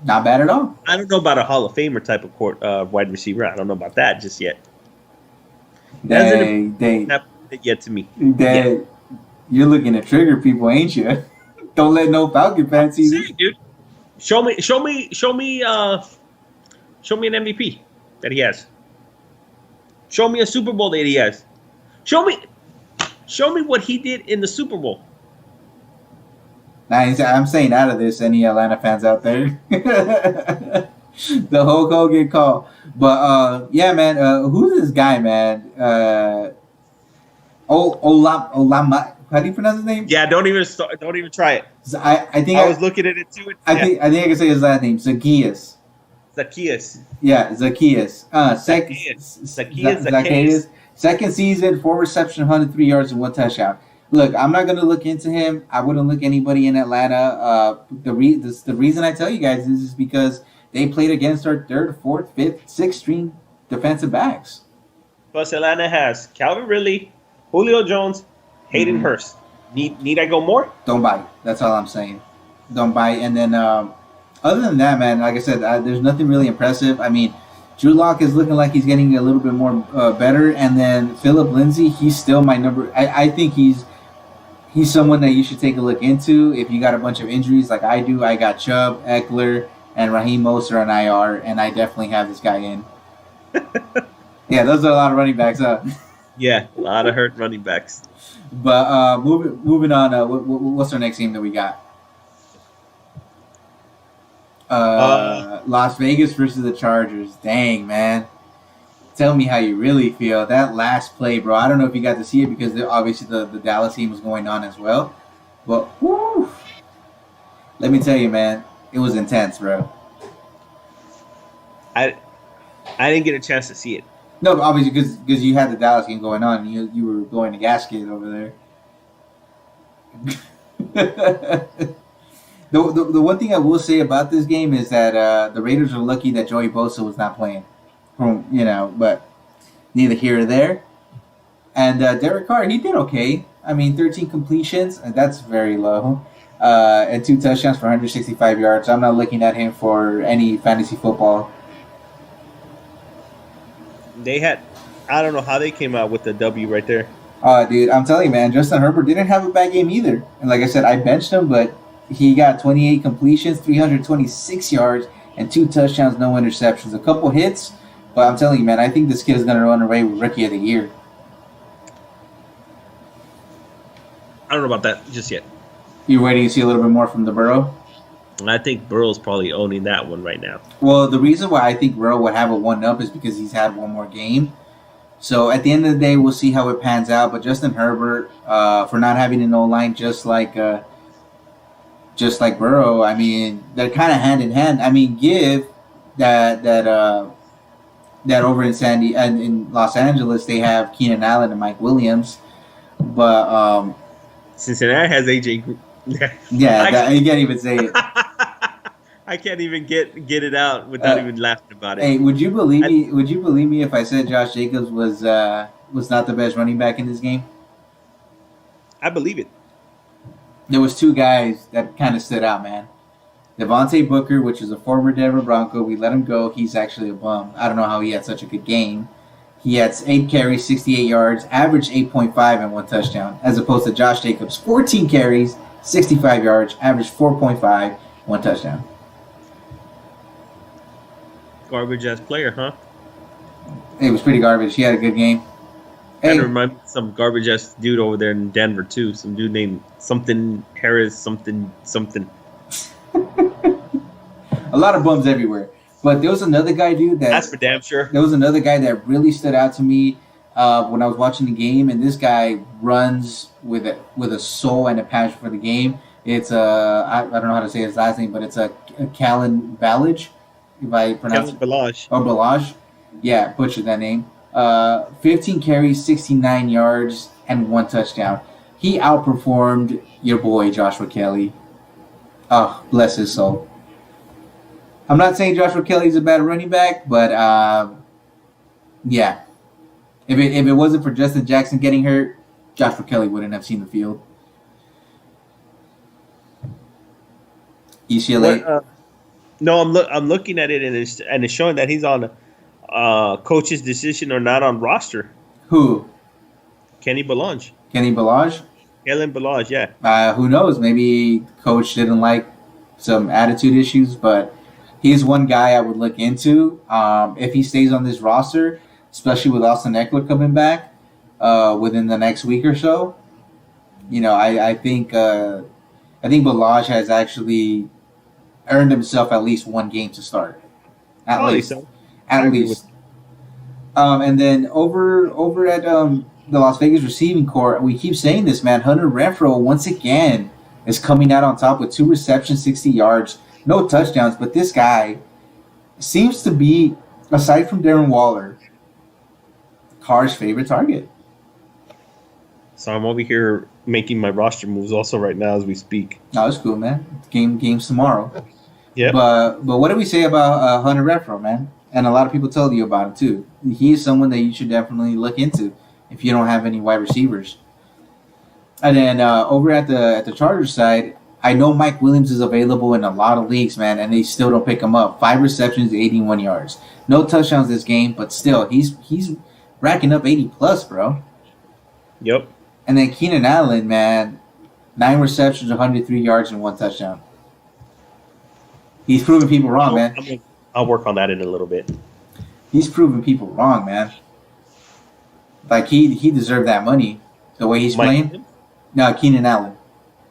Not bad at all. I don't know about a Hall of Famer type of wide receiver. I don't know about that just yet. Hasn't happened yet to me. You're looking to trigger people, ain't you? Don't let no Falcon fans see this. Dude. Show me an MVP that he has. Show me a Super Bowl that he has. Show me what he did in the Super Bowl. Nah, I'm saying out of this, any Atlanta fans out there. The Hulk Hogan call. But yeah, man, who's this guy, man? Olama. How do you pronounce his name? Yeah, don't even try it. I think I was looking at it too. I think I can say his last name. Zacchaeus. Yeah, Zacchaeus. Zacchaeus. Second season, 4 reception, 103 yards, and 1 touchdown. Look, I'm not gonna look into him. I wouldn't look anybody in Atlanta. The reason I tell you guys is because they played against our third, fourth, fifth, sixth string defensive backs. Plus, Atlanta has Calvin Ridley, Julio Jones, Hayden Hurst. Need I go more? Don't buy it. That's all I'm saying. Don't buy it. And then, other than that, man, like I said, there's nothing really impressive. I mean, Drew Lock is looking like he's getting a little bit more better. And then Philip Lindsay, he's still my number. I think he's someone that you should take a look into if you got a bunch of injuries like I do. I got Chubb, Eckler, and Raheem Mostert on IR, and I definitely have this guy in. Yeah, those are a lot of running backs, huh? Yeah, a lot of hurt running backs. But moving on, what's our next game that we got? Las Vegas versus the Chargers. Dang, man. Tell me how you really feel. That last play, bro. I don't know if you got to see it because obviously the Dallas game was going on as well. But, whoo, let me tell you, man, it was intense, bro. I didn't get a chance to see it. No, but obviously because you had the Dallas game going on. And you were blowing the gasket over there. The one thing I will say about this game is that the Raiders are lucky that Joey Bosa was not playing. But neither here or there. And Derek Carr, he did okay. I mean, 13 completions, and that's very low. And 2 touchdowns for 165 yards. I'm not looking at him for any fantasy football. I don't know how they came out with the W right there. Dude, I'm telling you, man, Justin Herbert didn't have a bad game either. And like I said, I benched him, but he got 28 completions, 326 yards, and 2 touchdowns, no interceptions. A couple hits, but I'm telling you, man, I think this kid is going to run away with Rookie of the Year. I don't know about that just yet. You're waiting to see a little bit more from the Burrow? I think Burrow's probably owning that one right now. Well, the reason why I think Burrow would have a 1-up is because he's had one more game. So at the end of the day, we'll see how it pans out. But Justin Herbert, for not having an O-line just like Burrow, I mean, they're kind of hand in hand. I mean, give that over in Los Angeles they have Keenan Allen and Mike Williams, but Cincinnati has AJ. Yeah, you can't even say it. I can't even get it out without even laughing about it. Hey, would you believe me? Would you believe me if I said Josh Jacobs was not the best running back in this game? I believe it. There was 2 guys that kind of stood out, man. Devontae Booker, which is a former Denver Bronco, we let him go. He's actually a bum. I don't know how he had such a good game. He had 8 carries, 68 yards, averaged 8.5 and 1 touchdown, as opposed to Josh Jacobs, 14 carries, 65 yards, averaged 4.5, 1 touchdown. Garbage ass player, huh? It was pretty garbage. He had a good game. Kind of remind me of some garbage ass dude over there in Denver too. Some dude named something Harris, something. A lot of bums everywhere. But there was another guy, dude. That's for damn sure. There was another guy that really stood out to me when I was watching the game, and this guy runs with a soul and a passion for the game. It's I don't know how to say his last name, but it's a Callan Ballage. if I pronounce Kellen it. Balaj. Or Balaj. Yeah, butchered that name. 15 carries, 69 yards, and 1 touchdown. He outperformed your boy Joshua Kelly. Oh, bless his soul. I'm not saying Joshua Kelly's a bad running back, but yeah. If it wasn't for Justin Jackson getting hurt, Joshua Kelly wouldn't have seen the field. UCLA. What, no, I'm looking at it and it's showing that he's on coach's decision or not on roster. Who? Kenny Balaj. Kenny Balaj? Kellen Balaj, yeah. Who knows? Maybe coach didn't like some attitude issues, but he's one guy I would look into. If he stays on this roster, especially with Austin Eckler coming back within the next week or so, I think Balaj has actually earned himself at least one game to start. At least. And then over at the Las Vegas receiving corps, we keep saying this, man. Hunter Renfrow once again is coming out on top with 2 receptions, 60 yards, no touchdowns. But this guy seems to be, aside from Darren Waller, Carr's favorite target. So I'm over here making my roster moves also right now as we speak. No, it's cool, man. Game's tomorrow. Yeah. But what do we say about Hunter Renfrow, man? And a lot of people told you about him too. He is someone that you should definitely look into if you don't have any wide receivers. And then over at the Chargers side, I know Mike Williams is available in a lot of leagues, man, and they still don't pick him up. 5 receptions, 81 yards. No touchdowns this game, but still, he's racking up 80 plus, bro. Yep. And then Keenan Allen, man, 9 receptions, 103 yards, and 1 touchdown. He's proving people wrong, man. I'll work on that in a little bit. He's proving people wrong, man. Like, he deserved that money, the way he's playing. Williams? No, Keenan Allen.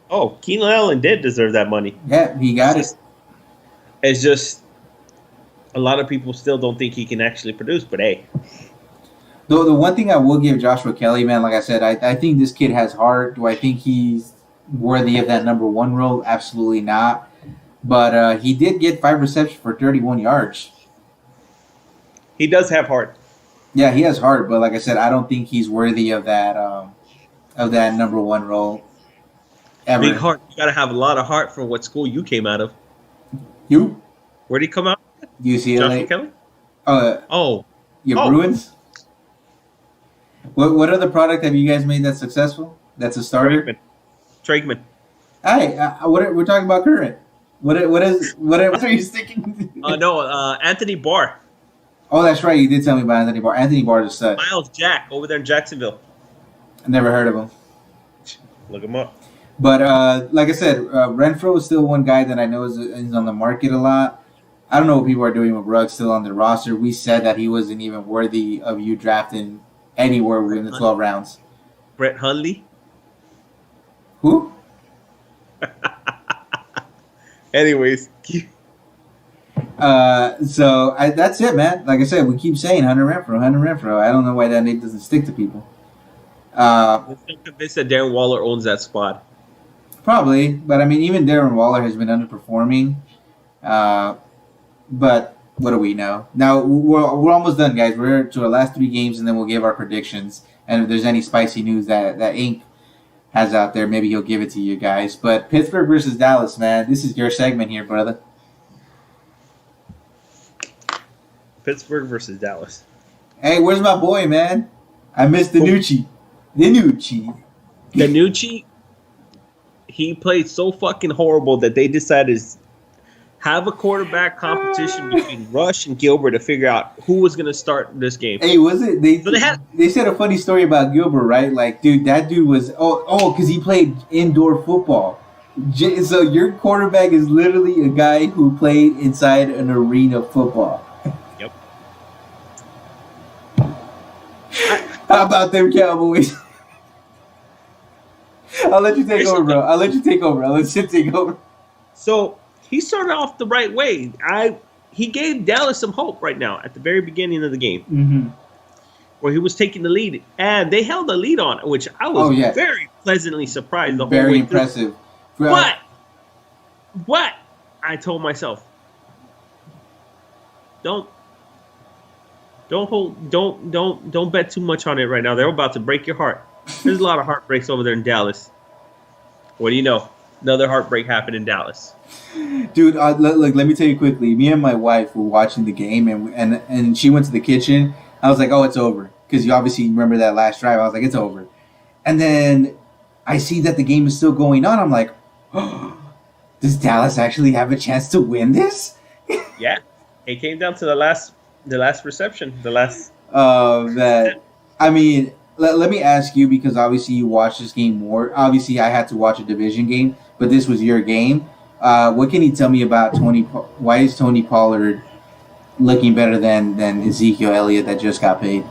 Oh, Keenan Allen did deserve that money. Yeah, he got it. It's just a lot of people still don't think he can actually produce, but hey. The one thing I will give Joshua Kelly, man, like I said, I think this kid has heart. Do I think he's worthy of that number 1 role? Absolutely not. But he did get 5 receptions for 31 yards. He does have heart. Yeah, he has heart, but like I said, I don't think he's worthy of that number 1 role. Ever. Big heart. You gotta have a lot of heart for what school you came out of. You? Where'd he come out? UCLA. Joshua Kelly? Oh. Your Bruins? What other product have you guys made that's successful? That's a starter? Trakeman. Hey, we're talking about current. What are you sticking? No, Anthony Barr. Oh, that's right. You did tell me about Anthony Barr. Anthony Barr is a stud. Miles Jack over there in Jacksonville. I never heard of him. Look him up. But like I said, Renfrow is still one guy that I know is on the market a lot. I don't know what people are doing with Ruggs still on the roster. We said that he wasn't even worthy of you drafting anywhere within the 12 rounds. Brett Hundley. Who? Anyways. So that's it, man. Like I said, we keep saying Hunter Renfrow. I don't know why that name doesn't stick to people. I'm still convinced that Darren Waller owns that spot. Probably, but I mean, even Darren Waller has been underperforming. But what do we know? Now we're almost done, guys. We're to our last 3 games, and then we'll give our predictions. And if there's any spicy news that Inc. has out there, maybe he'll give it to you guys. But Pittsburgh versus Dallas, man, this is your segment here, brother. Pittsburgh versus Dallas. Hey, where's my boy, man? I missed Danucci. Danucci, he played so fucking horrible that they decided to have a quarterback competition between Rush and Gilbert to figure out who was going to start this game. Hey, was it? They said a funny story about Gilbert, right? Like, dude, that dude was because he played indoor football. So your quarterback is literally a guy who played inside an arena of football. Yep. How about them Cowboys? I'll let you take over, bro. I'll let you take over. So he started off the right way. He gave Dallas some hope right now at the very beginning of the game, where he was taking the lead, and they held the lead on it, which I was very pleasantly surprised. The whole way very impressive. What I told myself, don't don't bet too much on it right now. They're about to break your heart. There's a lot of heartbreaks over there in Dallas. What do you know? Another heartbreak happened in Dallas. Dude, look, let me tell you quickly. Me and my wife were watching the game, and she went to the kitchen. I was like, "Oh, it's over," because you obviously remember that last drive. I was like, "It's over," and then I see that the game is still going on. I'm like, "Oh, does Dallas actually have a chance to win this?" Yeah, it came down to the last reception, the last. That I mean, let me ask you because obviously you watched this game more. Obviously, I had to watch a division game, but this was your game. What can you tell me about Tony? Why is Tony Pollard looking better than Ezekiel Elliott that just got paid?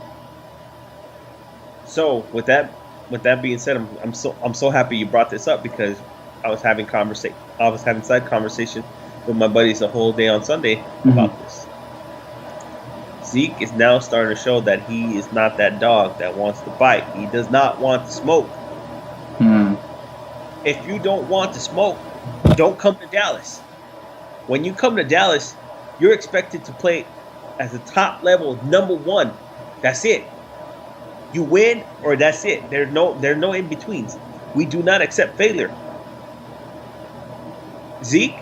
So with that being said, I'm so happy you brought this up because I was having side conversation with my buddies the whole day on Sunday about this. Zeke is now starting to show that he is not that dog that wants to bite. He does not want to smoke. If you don't want to smoke, don't come to Dallas. When you come to Dallas, you're expected to play as a top level number one. That's it. You win or that's it. There's no in betweens. We do not accept failure. Zeke,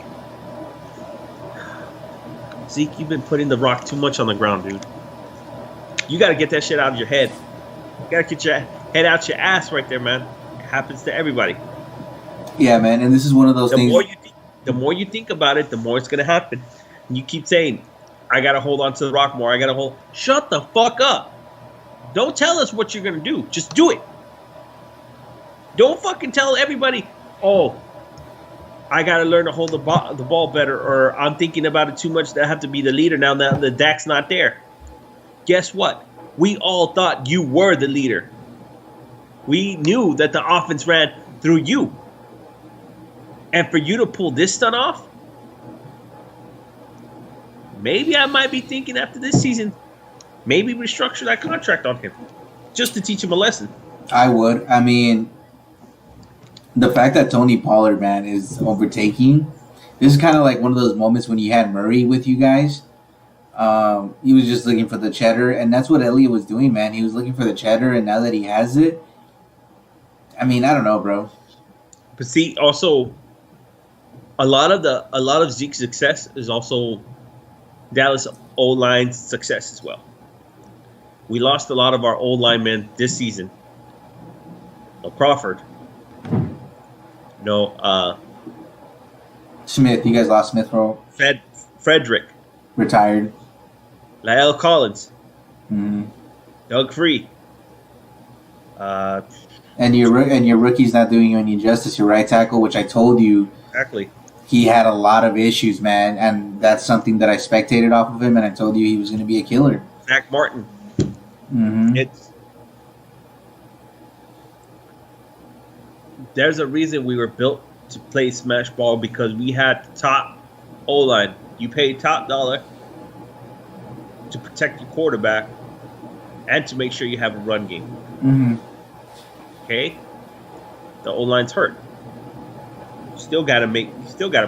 you've been putting the rock too much on the ground, dude. You got to get that shit out of your head. You got to get your head out your ass right there, man. It happens to everybody. Yeah, man, and this is one of those things. The more you think about it, the more it's going to happen. And you keep saying, I got to hold on to the rock more. I got to hold. Shut the fuck up. Don't tell us what you're going to do. Just do it. Don't fucking tell everybody, oh, I got to learn to hold the ball better, or I'm thinking about it too much that I have to be the leader now that the Dak's not there. Guess what? We all thought you were the leader. We knew that the offense ran through you. And for you to pull this stunt off, maybe I might be thinking after this season, maybe restructure that contract on him just to teach him a lesson. I would. I mean, the fact that Tony Pollard, man, is overtaking, this is kind of like one of those moments when you had Murray with you guys. He was just looking for the cheddar, and that's what Elliott was doing, man. He was looking for the cheddar, and now that he has it, I mean, I don't know, bro. But see, also, a lot of Zeke's success is also Dallas O-line's success as well. We lost a lot of our O-linemen this season. No Crawford. No Smith. You guys lost Smith for Frederick. Retired. La'el Collins. Mm-hmm. Doug Free. And your rookie's not doing you any justice. Your right tackle, which I told you, Exactly. He had a lot of issues, man, and that's something that I spectated off of him, and I told you he was going to be a killer. Zach Martin. Mm-hmm. There's a reason we were built to play smash ball because we had the top O-line. You paid top dollar to protect your quarterback and to make sure you have a run game. Mm-hmm. Okay? The O-line's hurt. You still gotta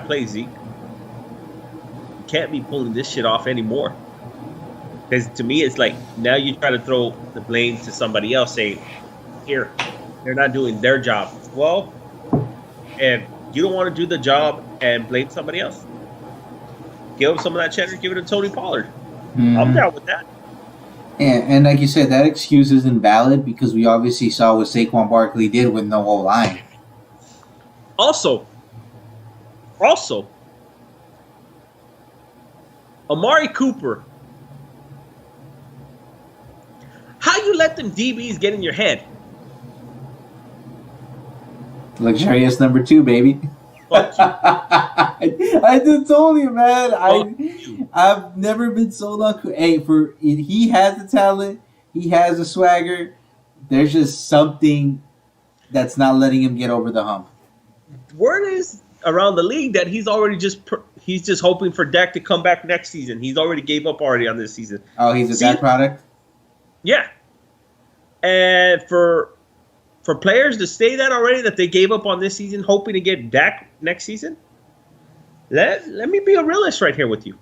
play, Zeke. You can't be pulling this shit off anymore. Because to me, it's like now you try to throw the blame to somebody else, saying, "Here, they're not doing their job." Well, if you don't want to do the job and blame somebody else, give them some of that cheddar. Give it to Tony Pollard. Mm-hmm. I'm down with that. And like you said, that excuse isn't valid because we obviously saw what Saquon Barkley did with no O-line. Also, Amari Cooper. How you let them DBs get in your head? Luxurious number 2, baby. Fuck you. I just told you, man. I've never been sold on. Hey, he has the talent. He has the swagger. There's just something that's not letting him get over the hump. Word is around the league that he's just hoping for Dak to come back next season. He's already gave up on this season. Oh, he's a Dak product? Yeah. And for players to say that already, that they gave up on this season, hoping to get Dak next season, let me be a realist right here with you.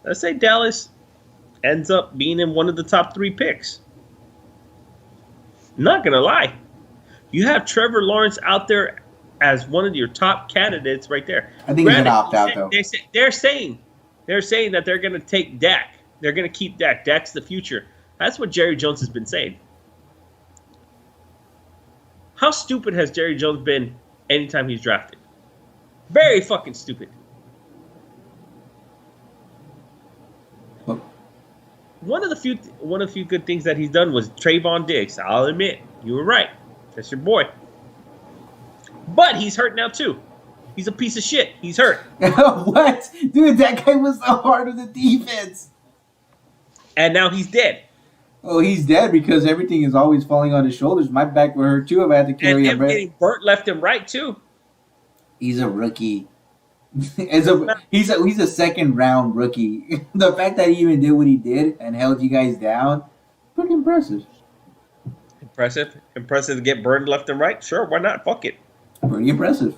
Let's say Dallas ends up being in one of the top 3 picks. Not gonna lie, you have Trevor Lawrence out there as one of your top candidates right there. I think he's gonna opt out though. They're saying that they're gonna take Dak. They're gonna keep Dak. Dak's the future. That's what Jerry Jones has been saying. How stupid has Jerry Jones been anytime he's drafted? Very fucking stupid. Look. One of the few good things that he's done was Trayvon Diggs. I'll admit, you were right. That's your boy. But he's hurt now too. He's a piece of shit. He's hurt. What? Dude, that guy was the heart of the defense. And now he's dead. Oh, he's dead because everything is always falling on his shoulders. My back would hurt too if I had to carry him. And getting burnt left and right too. He's a rookie. He's a second round rookie. The fact that he even did what he did and held you guys down, pretty impressive. Impressive to get burned left and right. Sure, why not? Fuck it. Pretty impressive.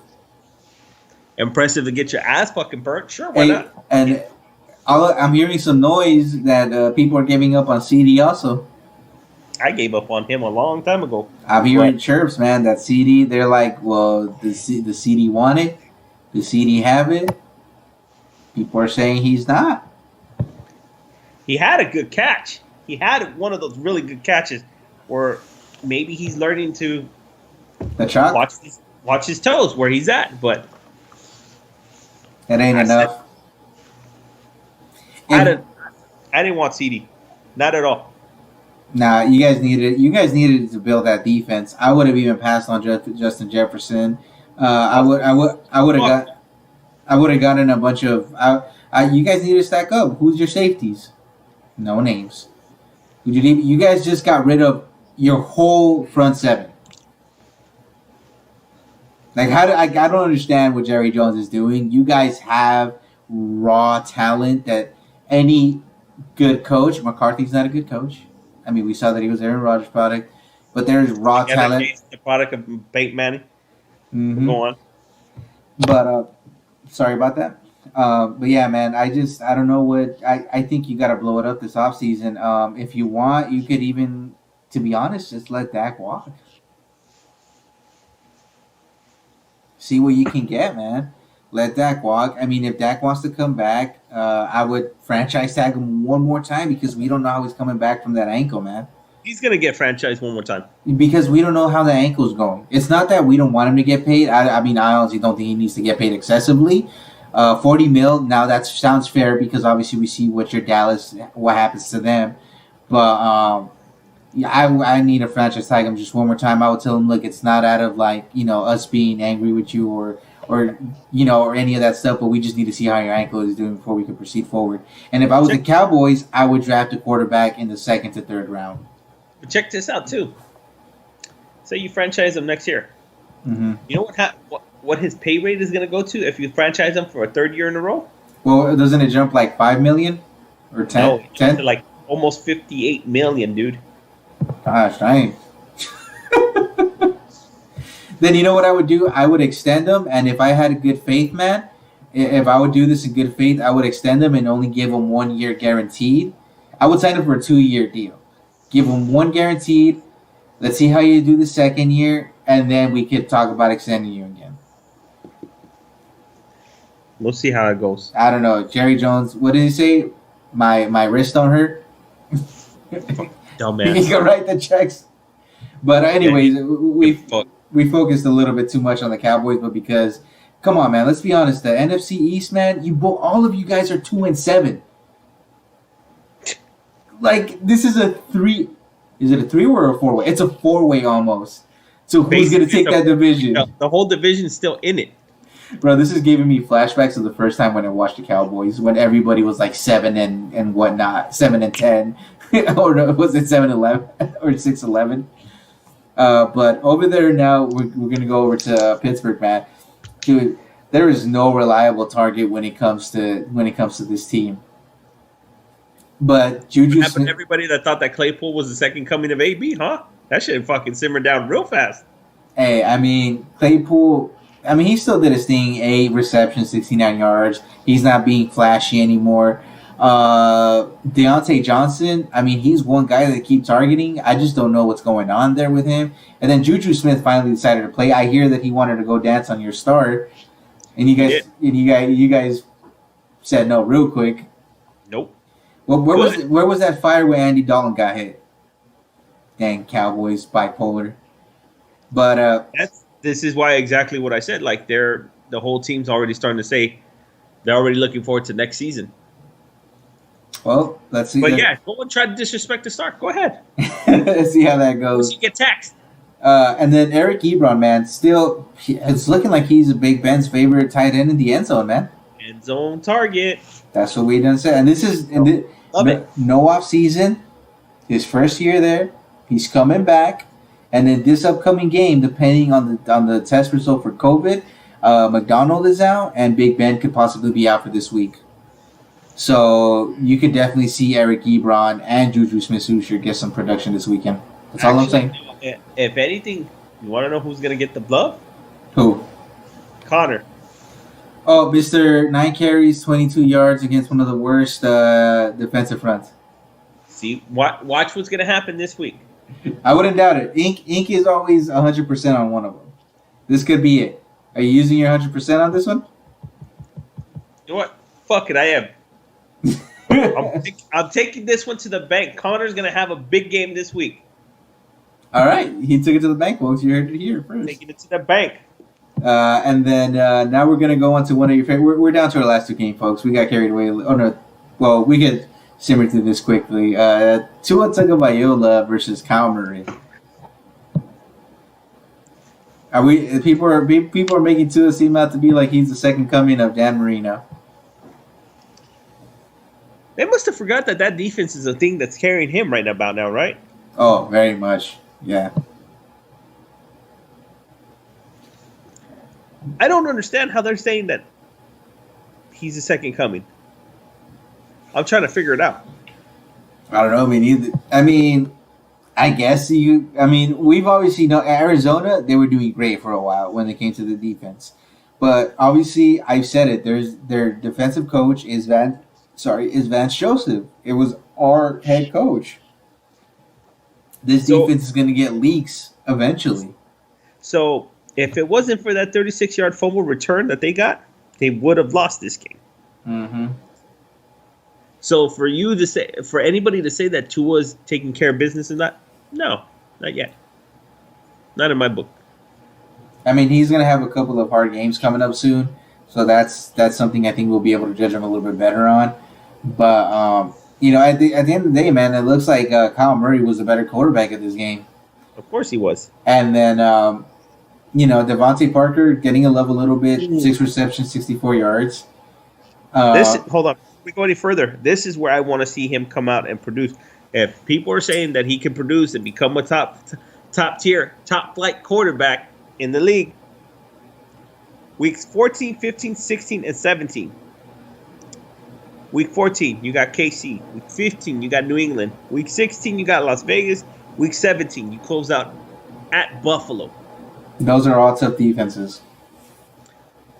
Impressive to get your ass fucking burnt. Sure, why not? And I'm hearing some noise that people are giving up on CD also. I gave up on him a long time ago. I'm hearing chirps, man. That CD, they're like, well, the CD want it. The CD have it. People are saying he's not. He had a good catch. He had one of those really good catches where maybe he's learning to watch his toes where he's at, but it ain't enough. I didn't want CD. Not at all. Nah, you guys needed to build that defense. I would have even passed on Justin Jefferson. I would have gotten a bunch of. You guys need to stack up. Who's your safeties? No names. You guys just got rid of your whole front seven. Like I don't understand what Jerry Jones is doing. You guys have raw talent that any good coach. McCarthy's not a good coach. I mean, we saw that he was Aaron Rodgers' product, but there's raw talent. The product of Peyton Manning. Mm-hmm. Go on. But sorry about that. But yeah, man, I don't know what I think you got to blow it up this offseason. If you want, you could even, to be honest, just let Dak walk. See what you can get, man. Let Dak walk. I mean, if Dak wants to come back, I would franchise tag him one more time because we don't know how he's coming back from that ankle, man. He's going to get franchised one more time. Because we don't know how the ankle's going. It's not that we don't want him to get paid. I mean, I honestly don't think he needs to get paid excessively. 40 mil, now that sounds fair because obviously we see what happens to them. But I need a franchise tag him just one more time. I would tell him, look, it's not out of us being angry with you or any of that stuff, but we just need to see how your ankle is doing before we can proceed forward. And if I was the Cowboys, I would draft a quarterback in the 2nd to 3rd round. But check this out too. Say you franchise him next year. Mm-hmm. You know what his pay rate is going to go to if you franchise him for a 3rd year in a row? Well, doesn't it jump like $5 million or 10? No, it jumps to like almost $58 million, dude. Gosh, dang. Then you know what I would do? I would extend them, and if I had a good faith, man, if I would do this in good faith, I would extend them and only give them 1 year guaranteed. I would sign up for a 2-year deal. Give them 1 guaranteed. Let's see how you do the 2nd year, and then we could talk about extending you again. We'll see how it goes. I don't know. Jerry Jones, what did he say? My wrist don't hurt? Dumbass. He can write the checks. But anyways, we focused a little bit too much on the Cowboys, but because, come on, man, let's be honest. The NFC East, man, all of you guys are 2-7. Like, this is a 3. Is it a 3 or a 4-way? It's a 4-way almost. So who's going to take that division? The whole division is still in it. Bro, this is giving me flashbacks of the first time when I watched the Cowboys, when everybody was like 7 and whatnot, 7-10, or was it 7-11 or 6-11? But over there now, we're gonna go over to Pittsburgh, man. Dude, there is no reliable target when it comes to this team. But Juju What happened Smith, to everybody that thought that Claypool was the second coming of AB, huh? That shit fucking simmered down real fast. hey, I mean Claypool. I mean, he still did his thing. 8 receptions, 69 yards. He's not being flashy anymore. Deontay Johnson, I mean, he's one guy that keep targeting. I just don't know what's going on there with him. And then Juju Smith finally decided to play. I hear that he wanted to go dance on your star, and you guys said no real quick. Nope. Well, where was that fire where Andy Dalton got hit? Dang, Cowboys bipolar. But this is why exactly what I said. Like the whole team's already starting to say they're already looking forward to next season. Well, let's see. But yeah, go and try to disrespect the start. Go ahead. Let's see how that goes. You get taxed. And then Eric Ebron, man, still it's looking like he's a Big Ben's favorite tight end in the end zone, man. End zone target. That's what we done said. And this is no off season. His first year there, he's coming back. And then this upcoming game, depending on the test result for COVID, McDonald is out, and Big Ben could possibly be out for this week. So you could definitely see Eric Ebron and Juju Smith-Schuster get some production this weekend. That's all I'm saying. If anything, you want to know who's going to get the bluff? Who? Connor. Oh, Mr. 9 carries, 22 yards against one of the worst defensive fronts. See, watch what's going to happen this week. I wouldn't doubt it. Ink is always 100% on one of them. This could be it. Are you using your 100% on this one? You know what? Fuck it, I am. I'm taking this one to the bank. Connor's going to have a big game this week. All right. He took it to the bank, folks. You heard it here first. Taking it to the bank. And then now we're going to go on to one of your favorite. We're down to our last two games, folks. We got carried away. Oh, no. Well, we could simmer through this quickly. Tua Tagovailoa versus Kyle Murray. People are making Tua seem out to be like he's the second coming of Dan Marino. They must have forgot that defense is a thing that's carrying him right about now, right? Oh, very much. Yeah. I don't understand how they're saying that he's the second coming. I'm trying to figure it out. I don't know. I guess we've obviously known Arizona, they were doing great for a while when it came to the defense. But obviously, I've said it, their defensive coach is Vance Joseph. It was our head coach. This defense is going to get leaks eventually. So, if it wasn't for that 36-yard fumble return that they got, they would have lost this game. Mm-hmm. So for anybody to say that Tua's taking care of business in that, no, not yet. Not in my book. I mean, he's going to have a couple of hard games coming up soon, so that's something I think we'll be able to judge him a little bit better on. But at the end of the day, man, it looks like Kyle Murray was a better quarterback at this game. Of course he was. And then Devontae Parker getting a little bit, 6 receptions, 64 yards. Hold on. Before we go any further, this is where I want to see him come out and produce. If people are saying that he can produce and become a top tier, top flight quarterback in the league, weeks 14, 15, 16, and 17. Week 14, you got KC. Week 15, you got New England. Week 16, you got Las Vegas. Week 17, you close out at Buffalo. Those are all tough defenses.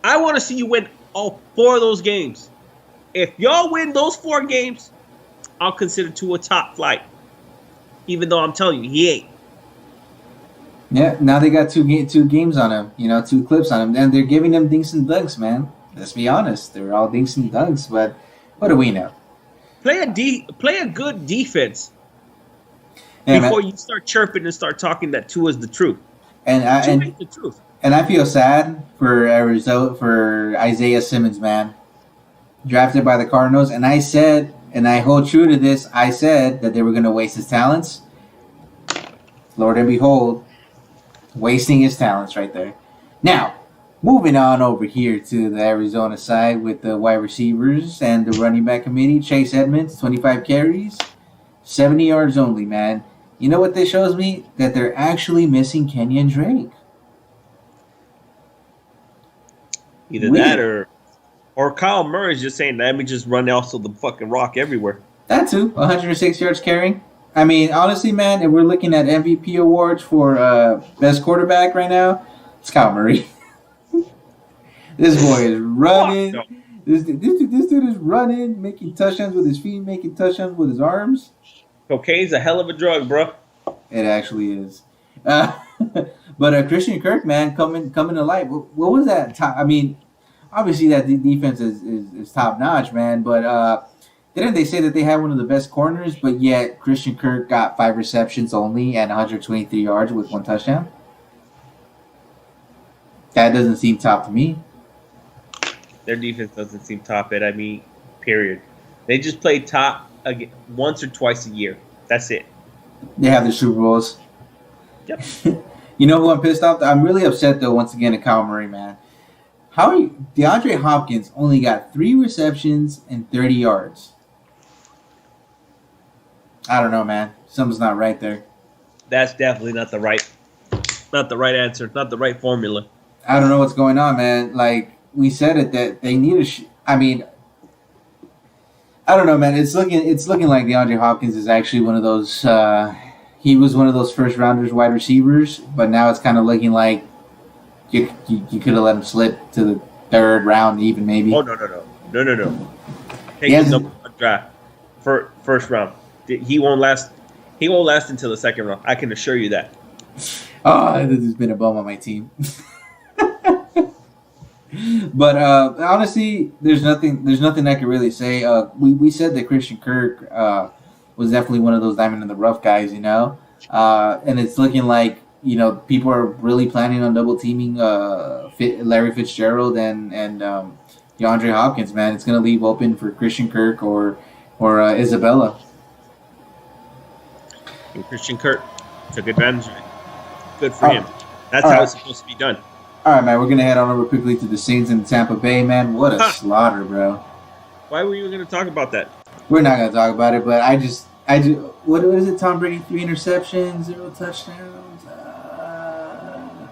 I want to see you win all 4 of those games. If y'all win those 4 games, I'll consider Tua top flight. Even though I'm telling you, he ain't. Yeah, now they got two games on him. 2 clips on him. And they're giving him dinks and dunks, man. Let's be honest. They're all dinks and dunks, but what do we know? Play a good defense before you start chirping and start talking that Tua's the truth. And the truth. And I feel sad for Arizona, for Isaiah Simmons, man. Drafted by the Cardinals, and I said, and I hold true to this, I said that they were going to waste his talents. Lord and behold, wasting his talents right there. Now, moving on over here to the Arizona side with the wide receivers and the running back committee. Chase Edmonds, 25 carries, 70 yards only, man. You know what this shows me? That they're actually missing Kenyon Drake. Either that or Kyle Murray's just saying, let me just run also the fucking rock everywhere. That too. 106 yards carrying. I mean, honestly, man, if we're looking at MVP awards for best quarterback right now, it's Kyle Murray. This boy is running. This dude is running, making touchdowns with his feet, making touchdowns with his arms. Cocaine's a hell of a drug, bro. It actually is. Uh, but Christian Kirk, man, coming to light. What was that? I mean, obviously that defense is top notch, man. But didn't they say that they had one of the best corners? But yet Christian Kirk got 5 receptions only and 123 yards with 1 touchdown. That doesn't seem top to me. Their defense doesn't seem top it. I mean, period. They just play top again once or twice a year. That's it. They have the Super Bowls. Yep. You know who I'm pissed off? I'm really upset though. Once again, at Kyle Murray, man. How are you? DeAndre Hopkins only got 3 receptions and 30 yards. I don't know, man. Something's not right there. That's definitely not the right answer. Not the right formula. I don't know what's going on, man. Like we said it that they need a. I mean, I don't know, man. It's looking like DeAndre Hopkins is actually one of those. He was one of those first rounders wide receivers, but now it's kind of looking like you could have let him slip to the 3rd round, even maybe. Oh no. Take his number 1 draft, first round. He won't last. He won't last until the 2nd round. I can assure you that. Oh, this has been a bum on my team. But honestly, there's nothing I can really say. We said that Christian Kirk was definitely one of those diamond in the rough guys, you know, and it's looking like people are really planning on double teaming Larry Fitzgerald and DeAndre Hopkins. Man, it's gonna leave open for Christian Kirk or Isabella. And Christian Kirk took advantage of it. Good for him. That's how it's supposed to be done. All right, man. We're gonna head on over quickly to the Saints in Tampa Bay, man. What a slaughter, bro. Why were you going to talk about that? We're not gonna talk about it, but I just. What is it? Tom Brady 3 interceptions, 0 touchdowns.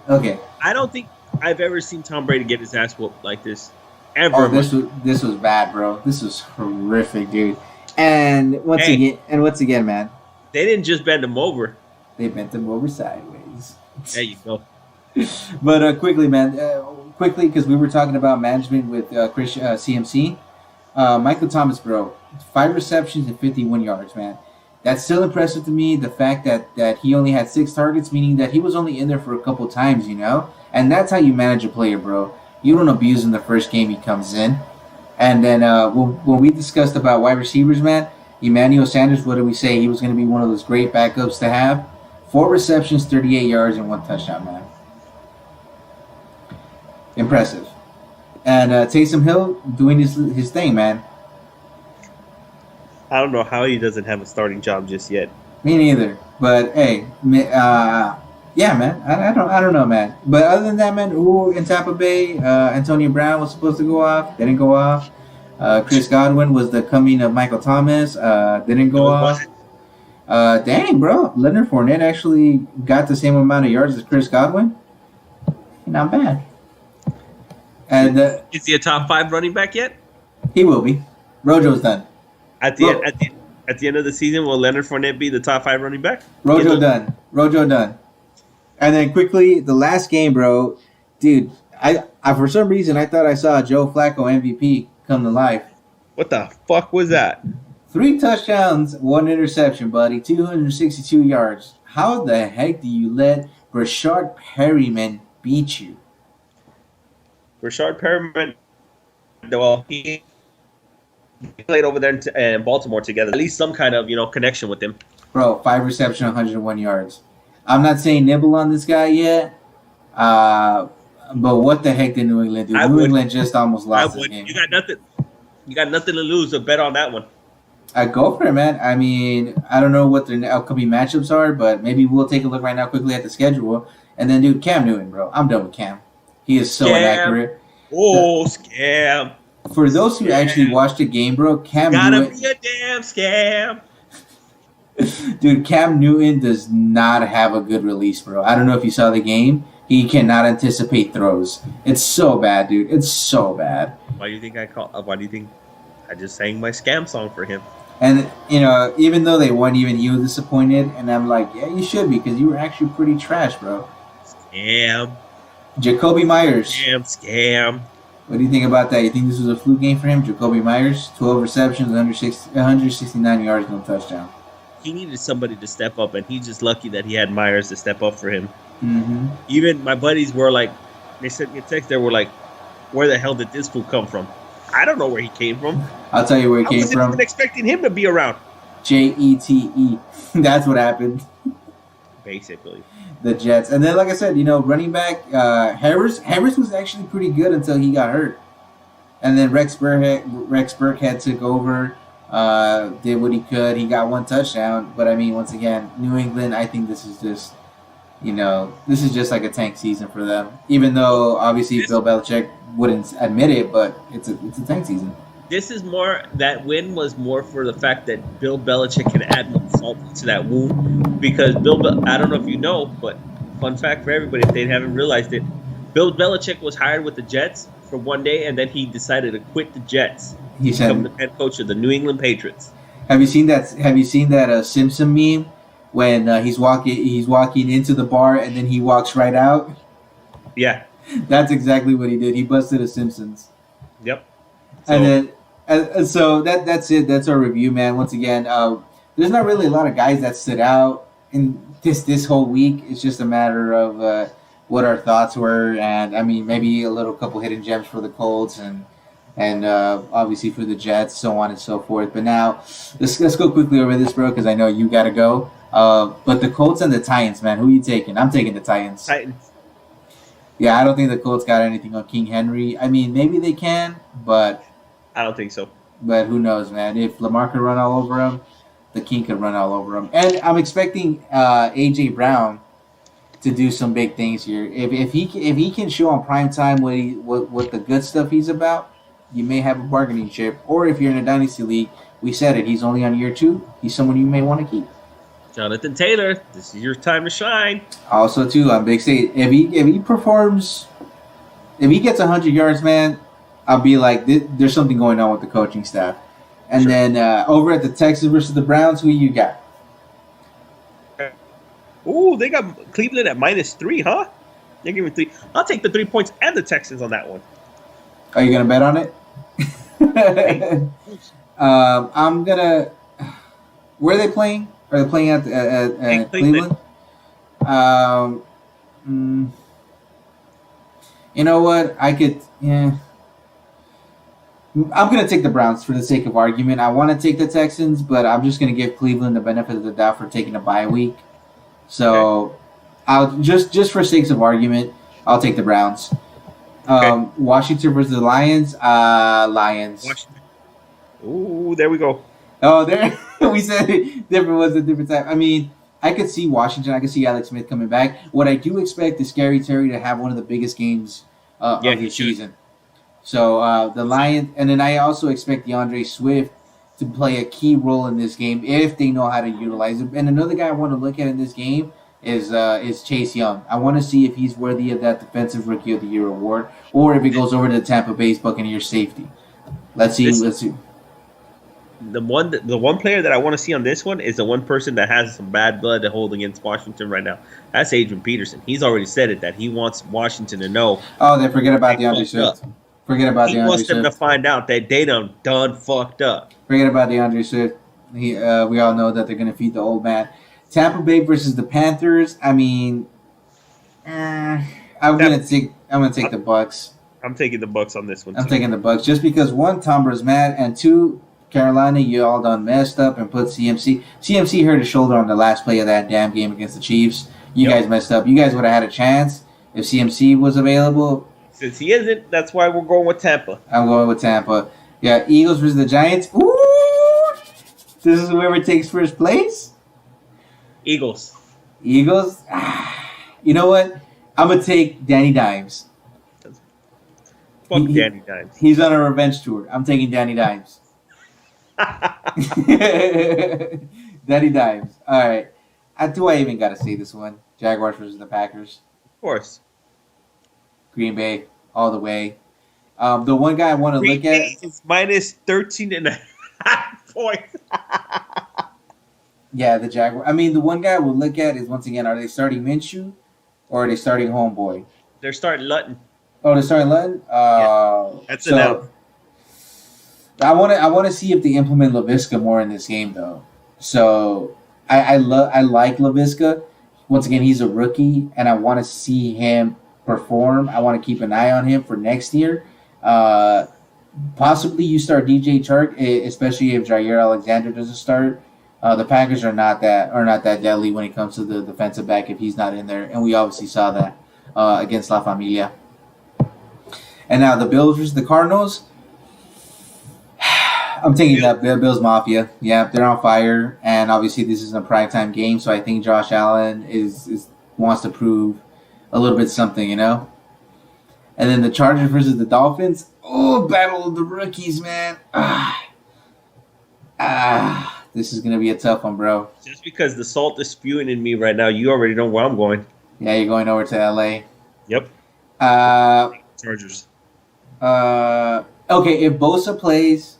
Okay. I don't think I've ever seen Tom Brady get his ass whooped like this. Ever. Oh, this was bad, bro. This was horrific, dude. And once again, man. They didn't just bend him over. They bent him over sideways. There you go. But quickly, man, because we were talking about management with CMC. Michael Thomas, bro, 5 receptions and 51 yards, man. That's still impressive to me. The fact that he only had 6 targets, meaning that he was only in there for a couple times, and that's how you manage a player, bro. You don't abuse him the first game he comes in. And then when we discussed about wide receivers, man, Emmanuel Sanders, what did we say? He was going to be one of those great backups to have. 4 receptions, 38 yards, and 1 touchdown, man. Impressive. And Taysom Hill doing his thing, man. I don't know how he doesn't have a starting job just yet. Me neither. But hey, yeah, man. I don't know, man. But other than that, man, in Tampa Bay, Antonio Brown was supposed to go off. Didn't go off. Chris Godwin was the coming of Michael Thomas. Didn't go off. Dang, bro. Leonard Fournette actually got the same amount of yards as Chris Godwin. Not bad. And is he a top 5 running back yet? He will be. Rojo's done. At the end of the season, will Leonard Fournette be the top 5 running back? Rojo done. And then quickly, the last game, bro. Dude, I for some reason I thought I saw Joe Flacco MVP come to life. What the fuck was that? 3 touchdowns, 1 interception, buddy. 262 yards. How the heck do you let Rashard Perryman beat you? Rashard Perriman, well, he played over there in Baltimore together. At least some kind of connection with him. Bro, 5 reception, 101 yards. I'm not saying nibble on this guy yet, but what the heck did New England do? New England just almost lost this game. You got nothing to lose, so bet on that one. I go for it, man. I mean, I don't know what their upcoming matchups are, but maybe we'll take a look right now quickly at the schedule. And then, dude, Cam Newton, bro. I'm done with Cam. He is so inaccurate. Oh, scam. For those who actually watched the game, bro, Cam Newton. Gotta be a damn scam. Dude, Cam Newton does not have a good release, bro. I don't know if you saw the game. He cannot anticipate throws. It's so bad, dude. It's so bad. Why do you think I just sang my scam song for him? And, even though they won, even he was disappointed. And I'm like, yeah, you should be, because you were actually pretty trash, bro. Scam. Jacoby Myers. Scam. What do you think about that? You think this was a fluke game for him? Jacoby Myers, 12 receptions, 169 yards, no touchdown. He needed somebody to step up, and he's just lucky that he had Myers to step up for him. Mm-hmm. Even my buddies were like, they sent me a text. They were like, "Where the hell did this fool come from?" I don't know where he came from. I'll tell you where he I came wasn't from. even expecting him to be around. Jete. That's what happened. Basically, The Jets. And then, like I said, running back Harris was actually pretty good until he got hurt. And then Rex Burkhead took over, did what he could. He got one touchdown. But, I mean, once again, New England, I think this is just, this is just like a tank season for them. Even though, obviously, Bill Belichick wouldn't admit it, but it's a tank season. This is more, that win was more for the fact that Bill Belichick can add more salt to that wound. Because I don't know if you know, but fun fact for everybody, if they haven't realized it, Bill Belichick was hired with the Jets for one day, and then he decided to quit the Jets. He said, become the head coach of the New England Patriots. Have you seen that? Have you seen that Simpson meme when he's walking into the bar and then he walks right out? Yeah, that's exactly what he did. He busted a Simpsons. Yep. So that's it. That's our review, man. Once again, there's not really a lot of guys that stood out in this whole week. It's just a matter of what our thoughts were, and I mean maybe a little couple hidden gems for the Colts and obviously for the Jets, so on and so forth. But now let's go quickly over this, bro, because I know you got to go. But the Colts and the Titans, man, who are you taking? I'm taking the Titans. Titans. Yeah, I don't think the Colts got anything on King Henry. I mean, maybe they can, but I don't think so. But who knows, man? If Lamar could run all over him, the King could run all over him. And I'm expecting AJ Brown to do some big things here. If he can show on prime time what the good stuff he's about, you may have a bargaining chip. Or if you're in a dynasty league, we said it. He's only on year 2. He's someone you may want to keep. Jonathan Taylor, this is your time to shine. Also, too, on Big State, if he performs, if he gets 100 yards, man, I'll be like, there's something going on with the coaching staff. And sure. Then over at the Texans versus the Browns, who you got? Ooh, they got Cleveland at -3, huh? They're giving 3. I'll take the 3 points and the Texans on that one. Are you gonna bet on it? I'm gonna. Where are they playing? Are they playing at Cleveland? You know what? I'm going to take the Browns for the sake of argument. I want to take the Texans, but I'm just going to give Cleveland the benefit of the doubt for taking a bye week. So, I'll just for sakes of argument, I'll take the Browns. Washington versus the Lions. Lions. Washington. Ooh, there we go. Oh, there we said it. Different was a different time. I mean, I could see Washington. I could see Alex Smith coming back. What I do expect is Scary Terry to have one of the biggest games of the season. So the Lions, and then I also expect DeAndre Swift to play a key role in this game if they know how to utilize it. And another guy I want to look at in this game is Chase Young. I want to see if he's worthy of that Defensive Rookie of the Year award, or if it goes over to the Tampa Bay Buccaneers safety. Let's see. The one player that I want to see on this one is the one person that has some bad blood to hold against Washington right now. That's Adrian Peterson. He's already said it that he wants Washington to know. Oh, then forget about DeAndre Swift. Forget about DeAndre Swift. He wants them to find out that they done fucked up. Forget about DeAndre Swift. We all know that they're going to feed the old man. Tampa Bay versus the Panthers. I mean, I'm gonna take the Bucs. I'm taking the Bucs on this one. I'm taking the Bucs just because 1, Tom Brady's mad, and 2, Carolina, you all done messed up and put CMC. CMC hurt his shoulder on the last play of that damn game against the Chiefs. You guys messed up. You guys would have had a chance if CMC was available. Since he isn't, that's why we're going with Tampa. I'm going with Tampa. Yeah, Eagles versus the Giants. Ooh! This is whoever takes first place? Eagles. Eagles? You know what? I'm going to take Danny Dimes. Fuck Danny Dimes. He's on a revenge tour. I'm taking Danny Dimes. Danny Dimes. All right. Do I even got to say this one? Jaguars versus the Packers. Of course. Green Bay all the way. The one guy I want to look at is -13.5 points. Yeah, the Jaguar. I mean, the one guy we'll look at is, once again, are they starting Minshew or are they starting Homeboy? They're starting Luton. Oh, they're starting Lutton. That's So enough. I want to see if they implement Lavisca more in this game though. So I like Lavisca. Once again, he's a rookie, and I want to see him perform. I want to keep an eye on him for next year. Uh, Possibly you start DJ Chark, especially if Jair Alexander doesn't start. The Packers are not that deadly when it comes to the defensive back if he's not in there, and we obviously saw that against La Familia. And now the Bills versus the Cardinals. I'm taking that Bills Mafia. Yeah, they're on fire, and obviously this is a primetime game, so I think Josh Allen is wants to prove a little bit something, you know. And then the Chargers versus the Dolphins. Oh, battle of the rookies, man. This is gonna be a tough one, bro. Just because the salt is spewing in me right now, you already know where I'm going. Yeah, you're going over to LA. Yep. Uh, Chargers. okay, if Bosa plays,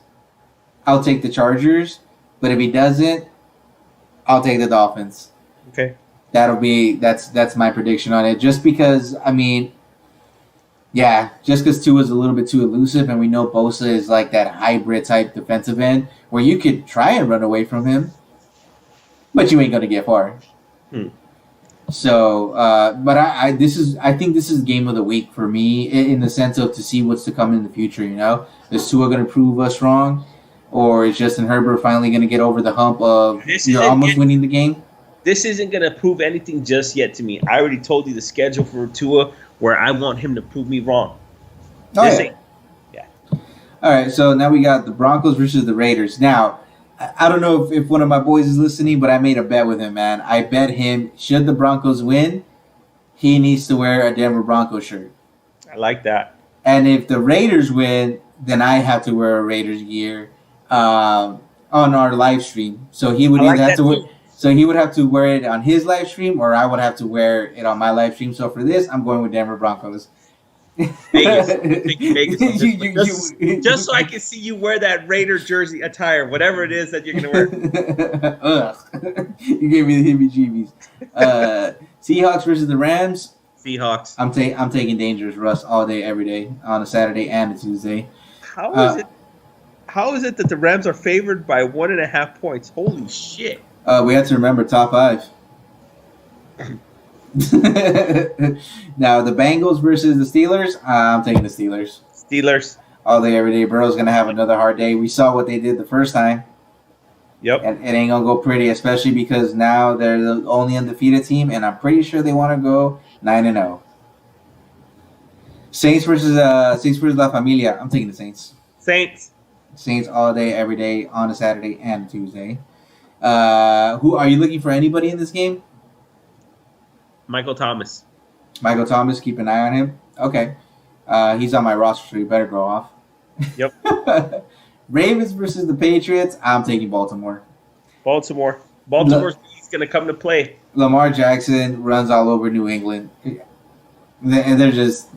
I'll take the Chargers. But if he doesn't, I'll take the Dolphins. Okay. That's my prediction on it. Just because, I mean, yeah, just because Tua's a little bit too elusive, and we know Bosa is like that hybrid type defensive end where you could try and run away from him, but you ain't gonna get far. So, but I think this is game of the week for me in the sense of to see what's to come in the future. You know, is Tua gonna prove us wrong, or is Justin Herbert finally gonna get over the hump of you're almost winning the game? This isn't gonna prove anything just yet to me. I already told you the schedule for Tua, where I want him to prove me wrong. Oh, yeah. All right, so now we got the Broncos versus the Raiders. Now, I don't know if one of my boys is listening, but I made a bet with him, man. I bet him, should the Broncos win, he needs to wear a Denver Broncos shirt. I like that. And if the Raiders win, then I have to wear a Raiders gear on our live stream. So he would either have to wear. So he would have to wear it on his live stream, or I would have to wear it on my live stream. So for this, I'm going with Denver Broncos. Vegas. Just so I can see you wear that Raider jersey attire, whatever it is that you're going to wear. Ugh. You gave me the heebie-jeebies. Seahawks versus the Rams. Seahawks. I'm taking Dangerous Russ all day, every day, on a Saturday and a Tuesday. How is it that the Rams are favored by 1.5 points? Holy shit. We have to remember top 5. Now, the Bengals versus the Steelers. I'm taking the Steelers. Steelers. All day, every day. Burrow's going to have another hard day. We saw what they did the first time. Yep. And it ain't going to go pretty, especially because now they're the only undefeated team, and I'm pretty sure they want to go 9-0. Saints versus La Familia. I'm taking the Saints. Saints all day, every day, on a Saturday and a Tuesday. Who are you looking for? Anybody in this game? Michael Thomas. Michael Thomas. Keep an eye on him. Okay. He's on my roster, so you better go off. Yep. Ravens versus the Patriots. I'm taking Baltimore. Baltimore's going to come to play. Lamar Jackson runs all over New England. And they're just,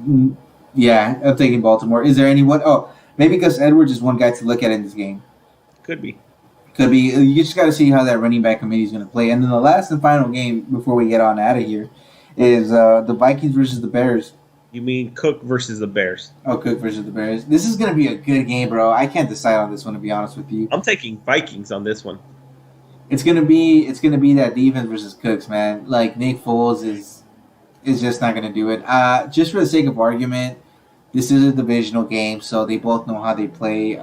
yeah, I'm taking Baltimore. Is there anyone? Oh, maybe Gus Edwards is one guy to look at in this game. Could be. You just got to see how that running back committee is going to play. And then the last and final game before we get on out of here is the Vikings versus the Bears. You mean Cook versus the Bears? Oh, Cook versus the Bears. This is going to be a good game, bro. I can't decide on this one, to be honest with you. I'm taking Vikings on this one. It's gonna be that defense versus Cooks, man. Like Nick Foles is just not gonna do it. Just for the sake of argument, this is a divisional game, so they both know how they play.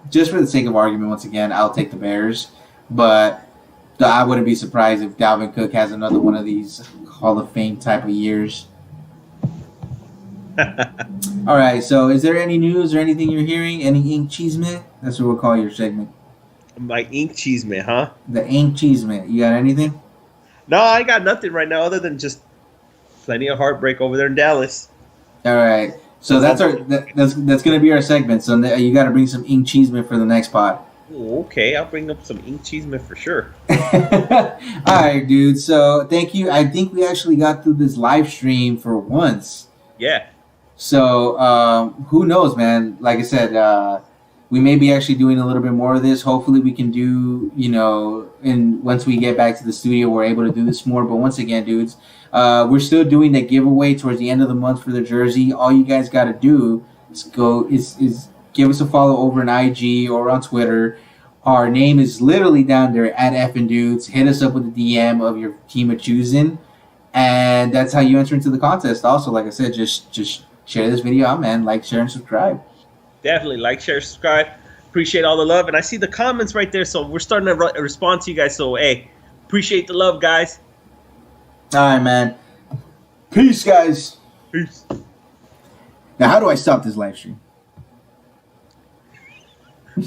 Just for the sake of argument, once again, I'll take the Bears. But I wouldn't be surprised if Dalvin Cook has another one of these Hall of Fame type of years. All right, so is there any news or anything you're hearing? Any ink cheesemate? That's what we'll call your segment. My ink cheesemate, huh? The ink cheesemate. You got anything? No, I got nothing right now other than just plenty of heartbreak over there in Dallas. All right. So that's going to be our segment. So you got to bring some ink cheesemate for the next pod. Ooh, okay, I'll bring up some ink cheesemate for sure. All right, dude. So thank you. I think we actually got through this live stream for once. Yeah. So who knows, man? Like I said, We may be actually doing a little bit more of this. Hopefully, we can do, and once we get back to the studio, we're able to do this more. But once again, dudes, we're still doing the giveaway towards the end of the month for the jersey. All you guys got to do is give us a follow over on IG or on Twitter. Our name is literally down there at Effin' Dudes. Hit us up with a DM of your team of choosing, and that's how you enter into the contest. Also, like I said, just share this video out, man. Like, share, and subscribe. Definitely like, share, subscribe. Appreciate all the love, and I see the comments right there, so we're starting to respond to you guys. So hey, appreciate the love, guys. All right, man. Peace, guys. Peace. Now, how do I stop this live stream?